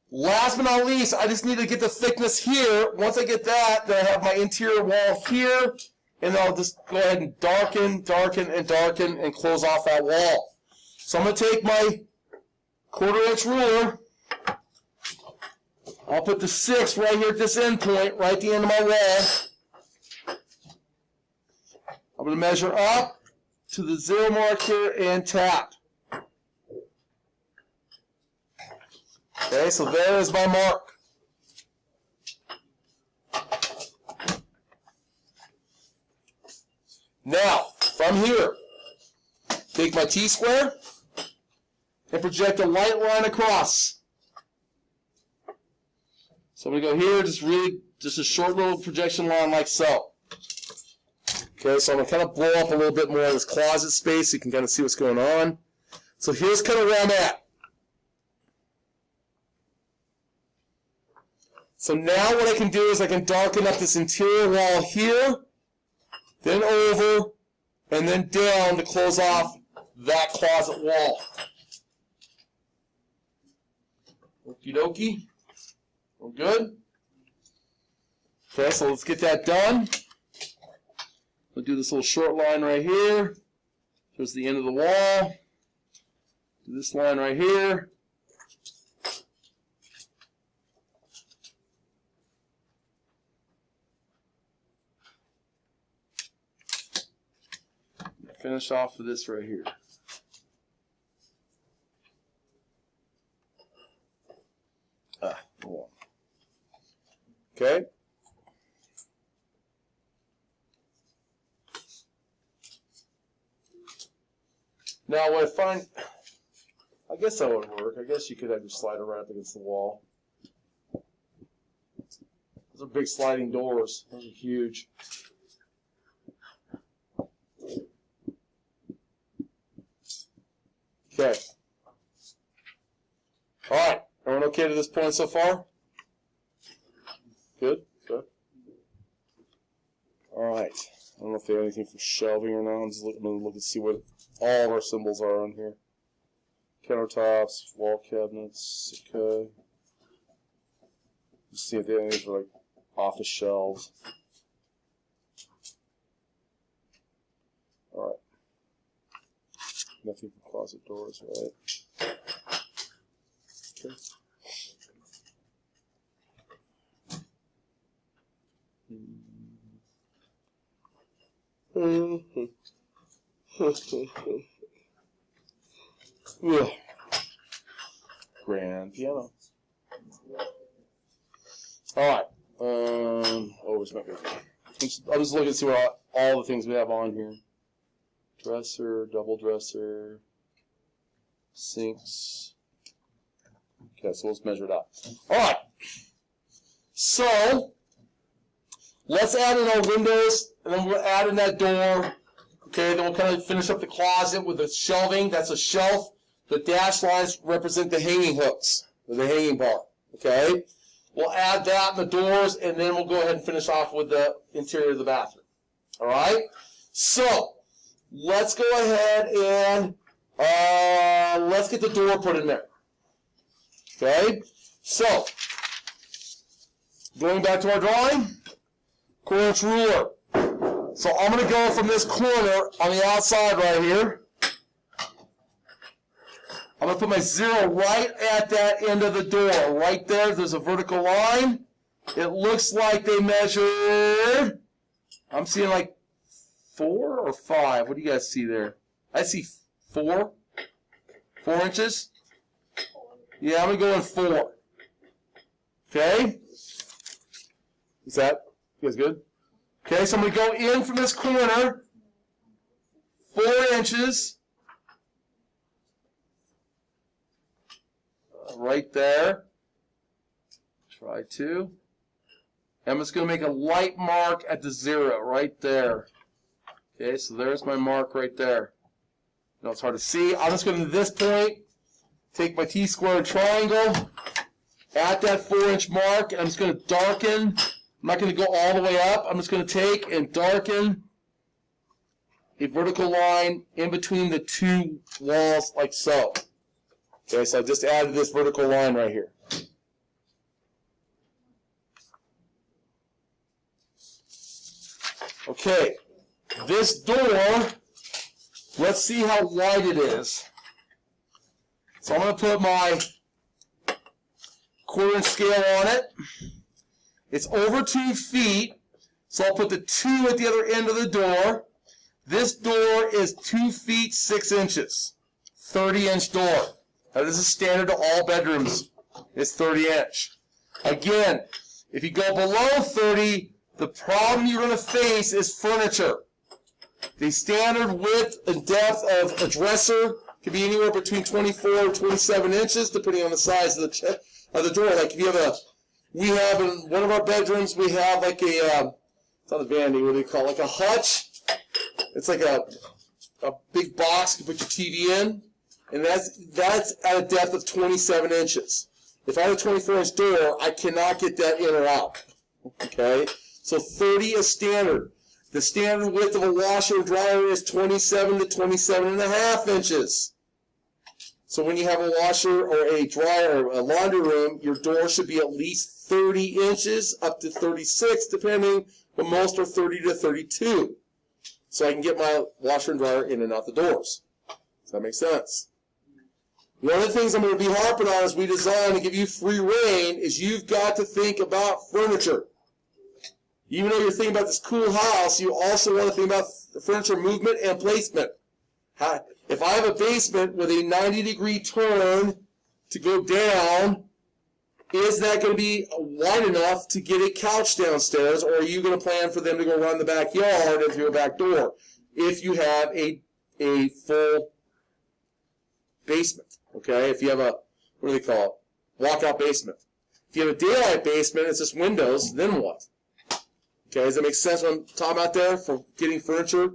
last but not least, I just need to get the thickness here. Once I get that, then I have my interior wall here, and then I'll just go ahead and darken, darken, and darken, and close off that wall. So I'm going to take my 1/4-inch ruler. I'll put the 6 right here at this end point, right at the end of my wall. I'm going to measure up to the 0 mark here and tap. Okay, so there is my mark. Now, from here, take my T-square and project a light line across. So I'm going to go here, just a short little projection line like so. Okay, so I'm going to kind of blow up a little bit more of this closet space so you can kind of see what's going on. So here's kind of where I'm at. So now what I can do is I can darken up this interior wall here, then over, and then down to close off that closet wall. Okie dokie. We're good? Okay, so let's get that done. We'll do this little short line right here. Towards the end of the wall. Do this line right here. Finish off with this right here. Okay. Now what I find, I guess that would work. I guess you could have your slider right up against the wall. Those are big sliding doors. Those are huge. Okay. All right. Everyone okay to this point so far? Good? Good. All right. I don't know if they have anything for shelving or not. I'm just going to look and see what all of our symbols are on here. Countertops, wall cabinets, okay. Just see if they have anything for like office shelves. All right. Nothing for closet doors, right? Okay. Grand piano. All right. Where's my paper? I'll just look and see what all the things we have on here. Dresser, double dresser, sinks. Okay, so let's measure it out. All right. So let's add in our windows, and then we'll add in that door. Okay, then we'll kind of finish up the closet with the shelving. That's a shelf. The dashed lines represent the hanging hooks, or the hanging bar, okay? We'll add that in the doors, and then we'll go ahead and finish off with the interior of the bathroom. All right? So, let's go ahead and let's get the door put in there. Okay? So, going back to our drawing, 1/4 ruler. So I'm going to go from this corner on the outside right here. I'm going to put my 0 right at that end of the door. Right there, there's a vertical line. It looks like they measured, I'm seeing like 4 or 5. What do you guys see there? I see 4. 4 inches? Yeah, I'm going to go in 4. Okay? Is that, you guys good? Okay, so I'm going to go in from this corner, 4 inches, right there. Try to. I'm just going to make a light mark at the 0, right there. Okay, so there's my mark right there. No, it's hard to see. I'm just going to, this point, take my T-squared triangle at that 4-inch mark, and I'm just going to darken. I'm not going to go all the way up. I'm just going to take and darken a vertical line in between the 2 walls like so. Okay, so I just added this vertical line right here. Okay, this door, let's see how wide it is. So I'm going to put my 1/4 inch scale on it. It's over 2 feet, so I'll put the 2 at the other end of the door. This door is 2 feet 6 inches, 30-inch door. Now this is standard to all bedrooms. It's 30-inch. Again, if you go below 30, the problem you're going to face is furniture. The standard width and depth of a dresser can be anywhere between 24 and 27 inches, depending on the size of the door. Like if you have we have in one of our bedrooms, we have like a, it's not a vanity, what do they call it? Like a hutch. It's like a big box to put your TV in, and that's at a depth of 27 inches. If I have a 24-inch door, I cannot get that in or out. Okay? So 30 is standard. The standard width of a washer and dryer is 27 to 27.5 inches. So when you have a washer or a dryer or a laundry room, your door should be at least 30 inches up to 36, depending, but most are 30 to 32. So I can get my washer and dryer in and out the doors. Does that make sense? One of the things I'm going to be harping on as we design to give you free reign is you've got to think about furniture. Even though you're thinking about this cool house, you also want to think about the furniture movement and placement. If I have a basement with a 90-degree turn to go down, is that going to be wide enough to get a couch downstairs, or are you going to plan for them to go around the backyard and through a back door if you have a full basement? Okay, if you have a, what do they call it, walkout basement. If you have a daylight basement, it's just windows, then what? Okay, does that make sense what I'm talking about there for getting furniture?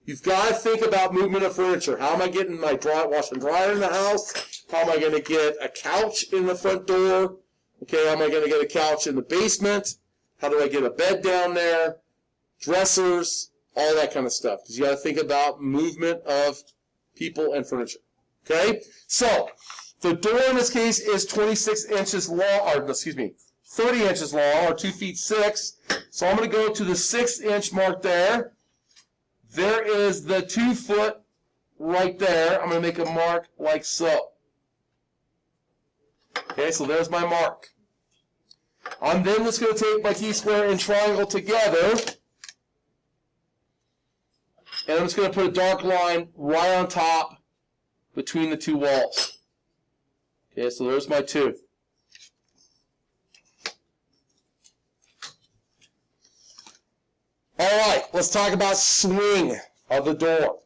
You've got to think about movement of furniture. How am I getting my washer and dryer in the house? How am I going to get a couch in the front door? Okay, how am I going to get a couch in the basement? How do I get a bed down there? Dressers, all that kind of stuff. Because you got to think about movement of people and furniture. Okay, so the door in this case is 26 inches long, or excuse me, 30 inches long, or 2 feet 6. So I'm going to go to the 6-inch mark there. There is the 2 foot right there. I'm going to make a mark like so. Okay, so there's my mark. I'm then just going to take my T-square and triangle together, and I'm just going to put a dark line right on top between the 2 walls. Okay, so there's my 2. All right, let's talk about swing of the door.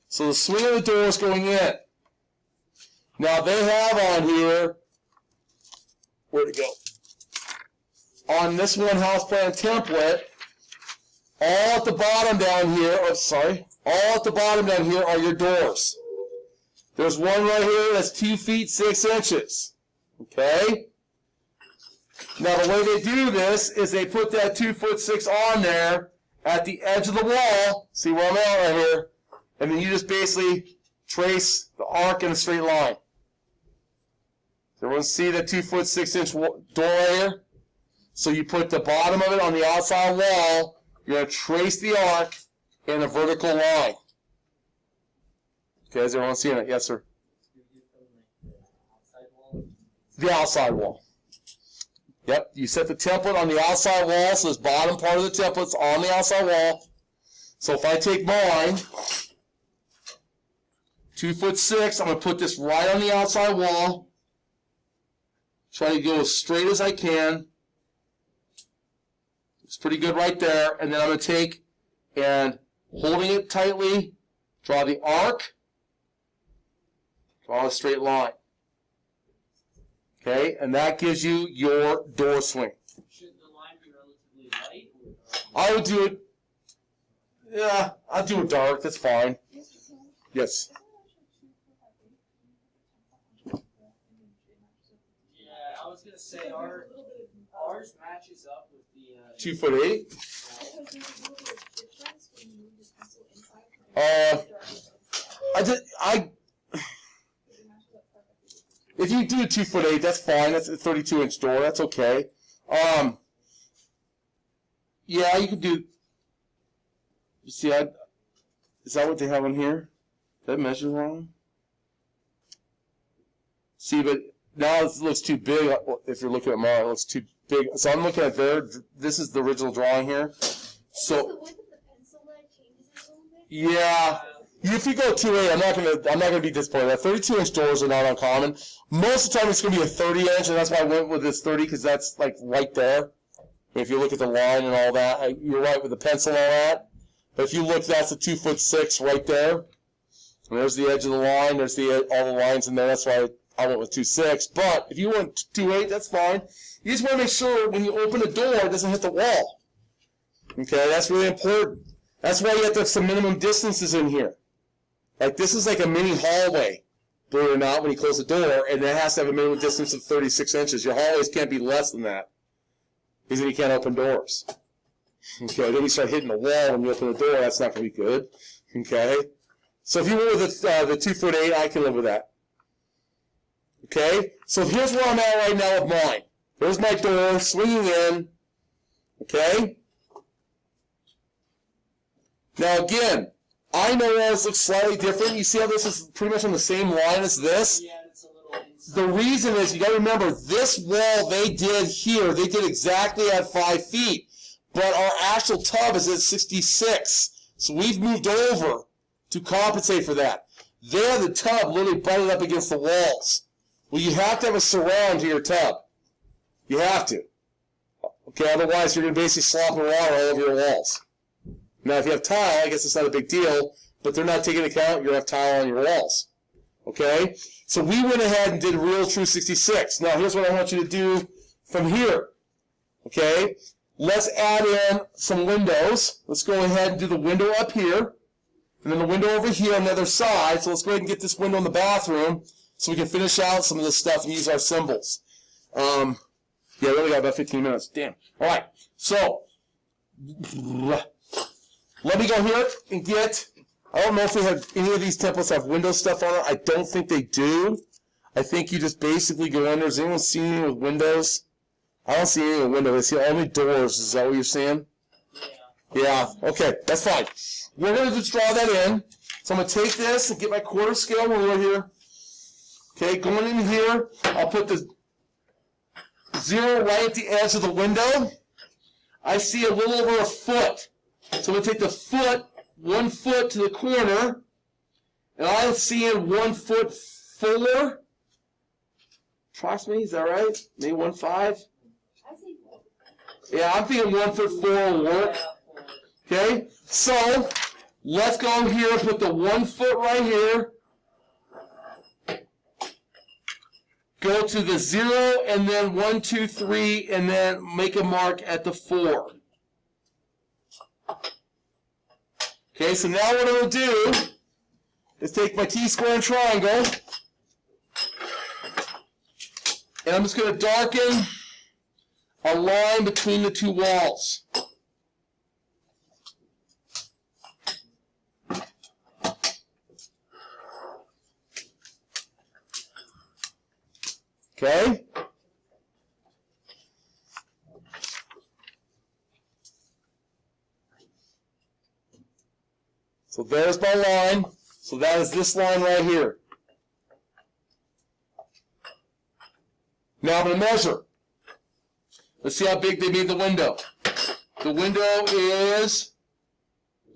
So the swing of the door is going in. Now they have on here, where'd it go? On this one house plan template, all at the bottom down here, all at the bottom down here are your doors. There's one right here that's 2 feet 6 inches. Okay? Now the way they do this is they put that 2 foot 6 on there at the edge of the wall. See where I'm at right here? And then you just basically trace the arc in a straight line. Does everyone see that 2 foot 6 inch door right here? So you put the bottom of it on the outside wall. You're going to trace the arc in a vertical line. Okay, is everyone seeing it? Yes, sir. The outside wall. Yep, you set the template on the outside wall, so this bottom part of the template's on the outside wall. So if I take mine, 2 foot 6, I'm going to put this right on the outside wall. Try to go as straight as I can. It's pretty good right there. And then I'm going to take and holding it tightly, draw the arc, draw a straight line. Okay, and that gives you your door swing. Should the line be relatively light? I would do it, yeah, I'll do it dark, that's fine. Yes. Yeah, I was going to say ours matches up with the... 2 foot 8. If you do 2 foot 8, that's fine. That's a 32 inch door. That's okay. Yeah, you could do. You see, is that what they have on here? Did that measure wrong? See, but now it looks too big. If you're looking at mine, it looks too big. So I'm looking at there. This is the original drawing here. So. The width of the pencil lead changes a little bit. Yeah. If you go 2.8, I'm not gonna be disappointed. That 32 inch doors are not uncommon. Most of the time it's gonna be a 30 inch, and that's why I went with this 30 because that's like right there. If you look at the line and all that, you're right with the pencil and all that. But if you look, that's a 2 foot 6 right there. And there's the edge of the line. There's all the lines in there. That's why I went with 2.6. But if you went 2.8, that's fine. You just want to make sure when you open the door, it doesn't hit the wall. Okay, that's really important. That's why you have to have some minimum distances in here. Like this is like a mini hallway, believe it or not, when you close the door, and it has to have a minimum distance of 36 inches. Your hallways can't be less than that, because then you can't open doors. Okay, then you start hitting the wall when you open the door. That's not going to be good. Okay, so if you went with the 2 foot 8, I can live with that. Okay, so here's where I'm at right now with mine. There's my door swinging in. Okay. Now again, I know ours looks slightly different. You see how this is pretty much on the same line as this? Yeah, it's a little inside. The reason is, you got to remember, this wall they did here, they did exactly at 5 feet. But our actual tub is at 66. So we've moved over to compensate for that. There, the tub literally butted up against the walls. Well, you have to have a surround to your tub. You have to. Okay, otherwise you're going to basically slop water all over your walls. Now, if you have tile, I guess it's not a big deal, but they're not taking into account you're going to have tile on your walls. Okay? So we went ahead and did real true 66. Now, here's what I want you to do from here. Okay? Let's add in some windows. Let's go ahead and do the window up here, and then the window over here on the other side. So let's go ahead and get this window in the bathroom so we can finish out some of this stuff and use our symbols. Yeah, we only got about 15 minutes. Damn. All right. So, let me go here and get, I don't know if they have, any of these templates have window stuff on it. I don't think they do. I think you just basically go under. Does anyone see anything with windows? I don't see any with windows. I see only doors. Is that what you're saying? Yeah. Okay, that's fine. We're going to just draw that in. So I'm going to take this and get my quarter scale ruler here. Okay, going in here, I'll put the 0 right at the edge of the window. I see a little over a foot. So I'm going to take the foot, 1 foot to the corner, and I'm seeing 1 foot fuller. Approximately, is that right? Maybe 1.5? I see. Yeah, I'm thinking 1 foot 4 will work. Okay, so let's go here and put the 1 foot right here. Go to the 0, and then 1, 2, 3, and then make a mark at the 4. Okay, so now what I'm going to do is take my T-square and triangle, and I'm just going to darken a line between the two walls. Okay? So there's my line. So that is this line right here. Now I'm going to measure. Let's see how big they made the window. The window is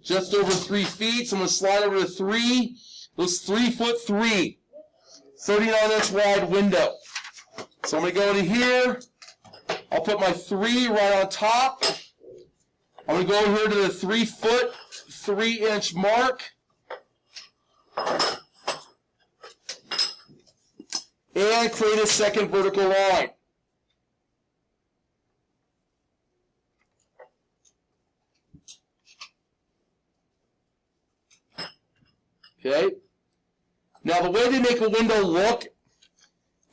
just over 3 feet, so I'm going to slide over to 3. Looks 3'3", 39-inch wide window. So I'm going to go into here. I'll put my 3 right on top. I'm going to go in here to the 3'3" mark. And create a second vertical line. Okay. Now the way they make a window look,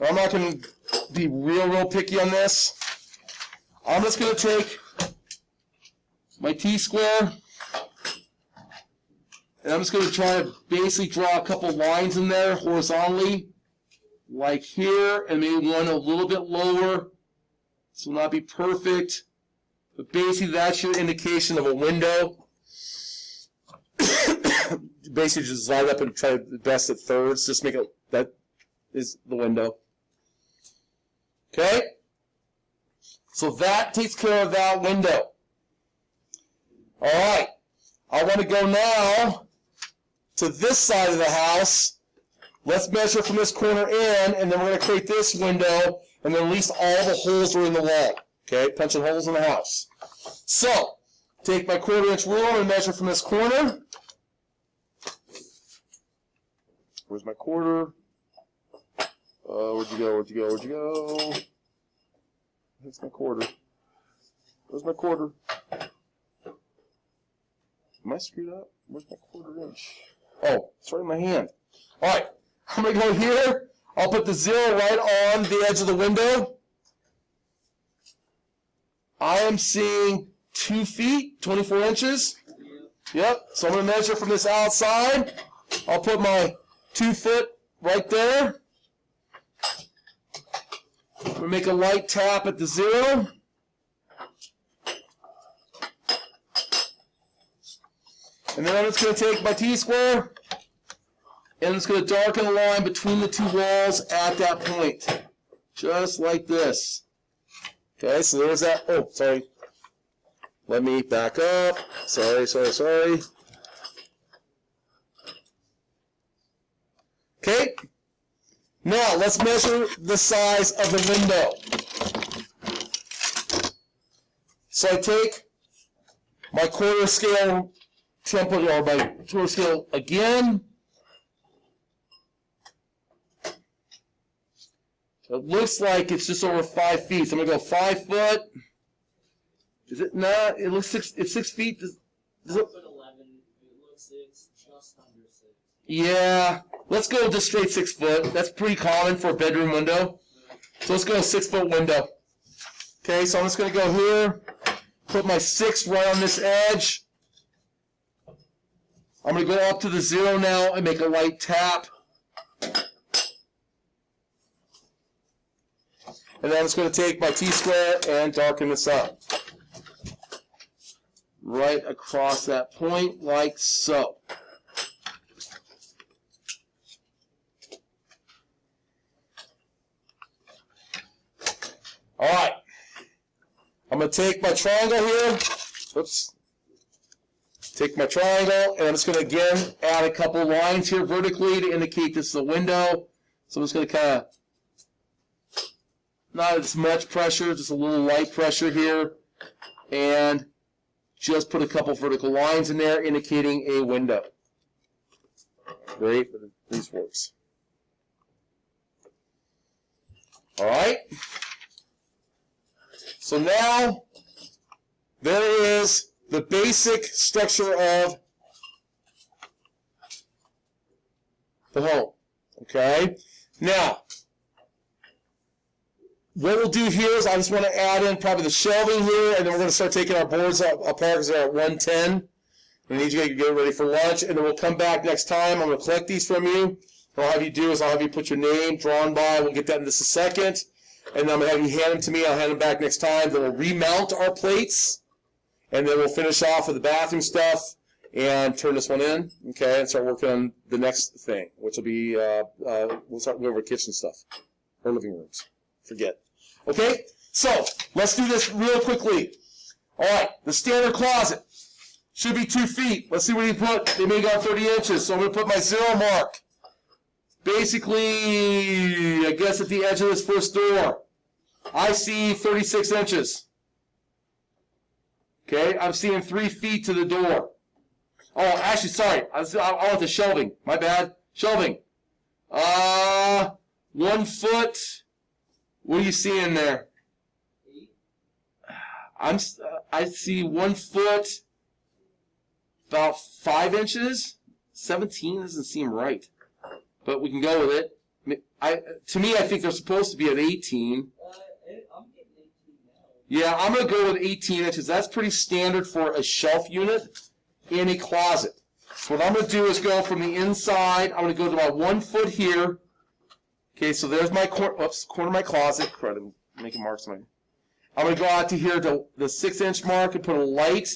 I'm not going to be real picky on this. I'm just going to take my T-square, and I'm just going to try to basically draw a couple lines in there horizontally, like here, and maybe one a little bit lower. This will not be perfect, but basically that's your indication of a window. Basically just line up and try the best at thirds. Just make it, that is the window. Okay? So that takes care of that window. Alright. I want to go now to this side of the house. Let's measure from this corner in, and then we're going to create this window, and then at least all the holes are in the wall. Okay? Punching holes in the house. So, take my 1/4-inch ruler and measure from this corner. Where's my quarter? Where'd you go? Where'd you go? Where'd you go? That's my quarter. Where's my quarter? Am I screwed up? Where's my 1/4-inch? Oh, it's right in my hand. All right, I'm going to go here. I'll put the 0 right on the edge of the window. I am seeing 2 feet, 24 inches. Yep, so I'm going to measure from this outside. I'll put my 2 foot right there. We'll make a light tap at the 0. And then I'm just going to take my T-square, and I'm just going to darken a line between the two walls at that point. Just like this. Okay, so there's that. Oh, sorry. Let me back up. Sorry. Okay. Now, let's measure the size of the window. So I take my 1/4 scale template, or my 1/4 scale again. It looks like it's just over 5 feet. So I'm going to go 5 foot. Is it not? It looks it's 6 feet. Does it? 11. It looks it's just under 6. Yeah. Let's go just straight 6 foot. That's pretty common for a bedroom window. So let's go 6 foot window. Okay, so I'm just going to go here, put my 6 right on this edge. I'm going to go up to the 0 now and make a light tap. And then I'm just going to take my T-square and darken this up. Right across that point, like so. All right. I'm going to take my triangle here. Oops. Take my triangle, and I'm just going to, again, add a couple lines here vertically to indicate this is a window. So I'm just going to kind of, not as much pressure, just a little light pressure here. And just put a couple vertical lines in there indicating a window. Great, but this works. All right. So now, there is the basic structure of the home. Okay? Now, what we'll do here is I just want to add in probably the shelving here, and then we're going to start taking our boards apart because they're at 110. We need you to get ready for lunch, and then we'll come back next time. I'm going to collect these from you. What I'll have you do is I'll have you put your name drawn by. We'll get that in just a second. And then I'm going to have you hand them to me. I'll hand them back next time. Then we'll remount our plates, and then we'll finish off with the bathroom stuff and turn this one in, okay, and start working on the next thing, which will be, we'll start with our kitchen stuff, or living rooms. Forget. Okay? So, let's do this real quickly. All right, the standard closet should be 2 feet. Let's see what he put. They may got 30 inches, so I'm going to put my 0 mark. Basically, I guess at the edge of this first door, I see 36 inches. Okay, I'm seeing 3 feet to the door. Oh, actually, sorry. I want the shelving. My bad. Shelving. 1 foot. What are you seeing there? I see 1 foot, about 5 inches. 17 doesn't seem right, but we can go with it. To me, I think they're supposed to be at 18. I'm getting 18 now. Yeah, I'm going to go with 18 inches. That's pretty standard for a shelf unit in a closet. So what I'm going to do is go from the inside. I'm going to go to about 1 foot here. Okay, so there's my corner of my closet. Crud, I'm making marks on my. I'm going to go out to here to the 6-inch mark and put a light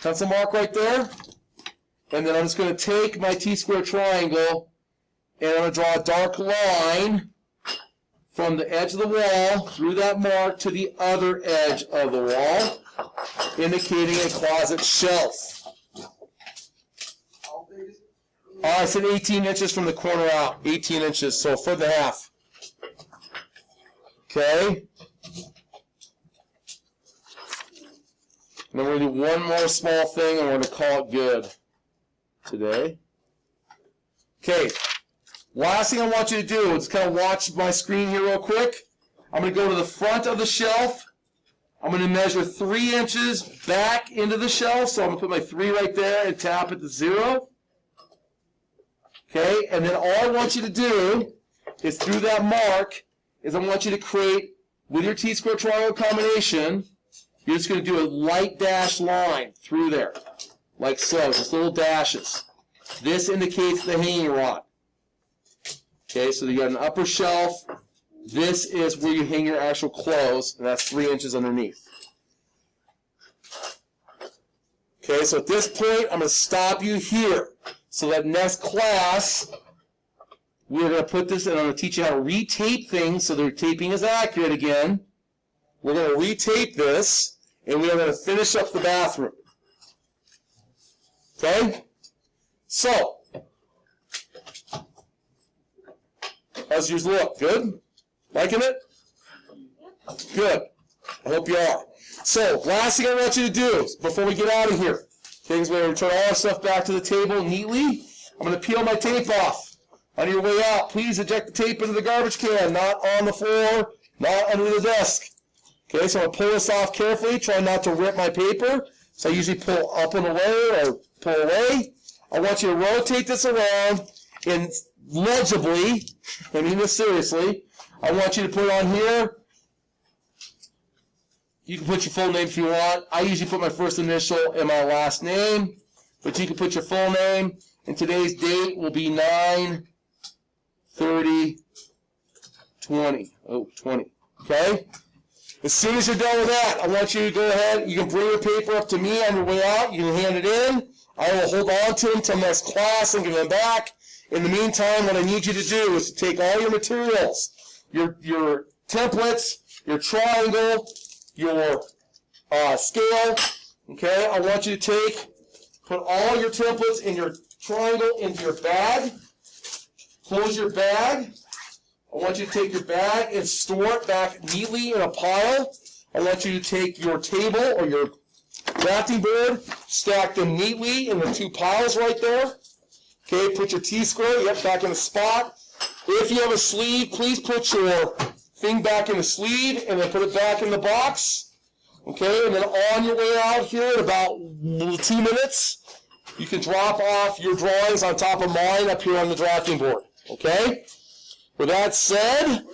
pencil mark right there. And then I'm just going to take my T-square triangle and I'm going to draw a dark line from the edge of the wall through that mark to the other edge of the wall, indicating a closet shelf. I said 18 inches from the corner out. 18 inches, so a foot and a half. Okay? And then we're going to do one more small thing, and we're going to call it good today. Okay. Last thing I want you to do is kind of watch my screen here real quick. I'm going to go to the front of the shelf. I'm going to measure 3 inches back into the shelf, so I'm going to put my 3 right there and tap it to 0. Okay, and then all I want you to do is through that mark is I want you to create, with your T-square triangle combination, you're just going to do a light dash line through there, like so, just little dashes. This indicates the hanging rod. Okay, so you got an upper shelf. This is where you hang your actual clothes, and that's 3 inches underneath. Okay, so at this point, I'm going to stop you here. So that next class, we're going to put this, and I'm going to teach you how to retape things so the taping is accurate again. We're going to retape this, and we are going to finish up the bathroom. Okay? So, how's yours look? Good? Liking it? Good. I hope you are. So, last thing I want you to do is, before we get out of here, things we're going to return all our stuff back to the table neatly. I'm going to peel my tape off. On your way out, please eject the tape into the garbage can, not on the floor, not under the desk. Okay, so I'm going to pull this off carefully, try not to rip my paper. So I usually pull up and away or pull away. I want you to rotate this around and legibly, I mean this seriously, I want you to put on here. You can put your full name if you want. I usually put my first initial and my last name, but you can put your full name. And today's date will be 9/30/20. Oh, 20. Okay? As soon as you're done with that, I want you to go ahead. You can bring your paper up to me on your way out. You can hand it in. I will hold on to them until next class and give them back. In the meantime, what I need you to do is to take all your materials, your templates, your triangle, your scale, okay? I want you to put all your templates in your triangle into your bag. Close your bag. I want you to take your bag and store it back neatly in a pile. I want you to take your table or your drafting board, stack them neatly in the 2 piles right there. Okay, put your T-square, back in the spot. If you have a sleeve, please put your thing back in the sleeve and then put it back in the box. Okay, and then on your way out here in about 2 minutes, you can drop off your drawings on top of mine up here on the drafting board. Okay? With that said,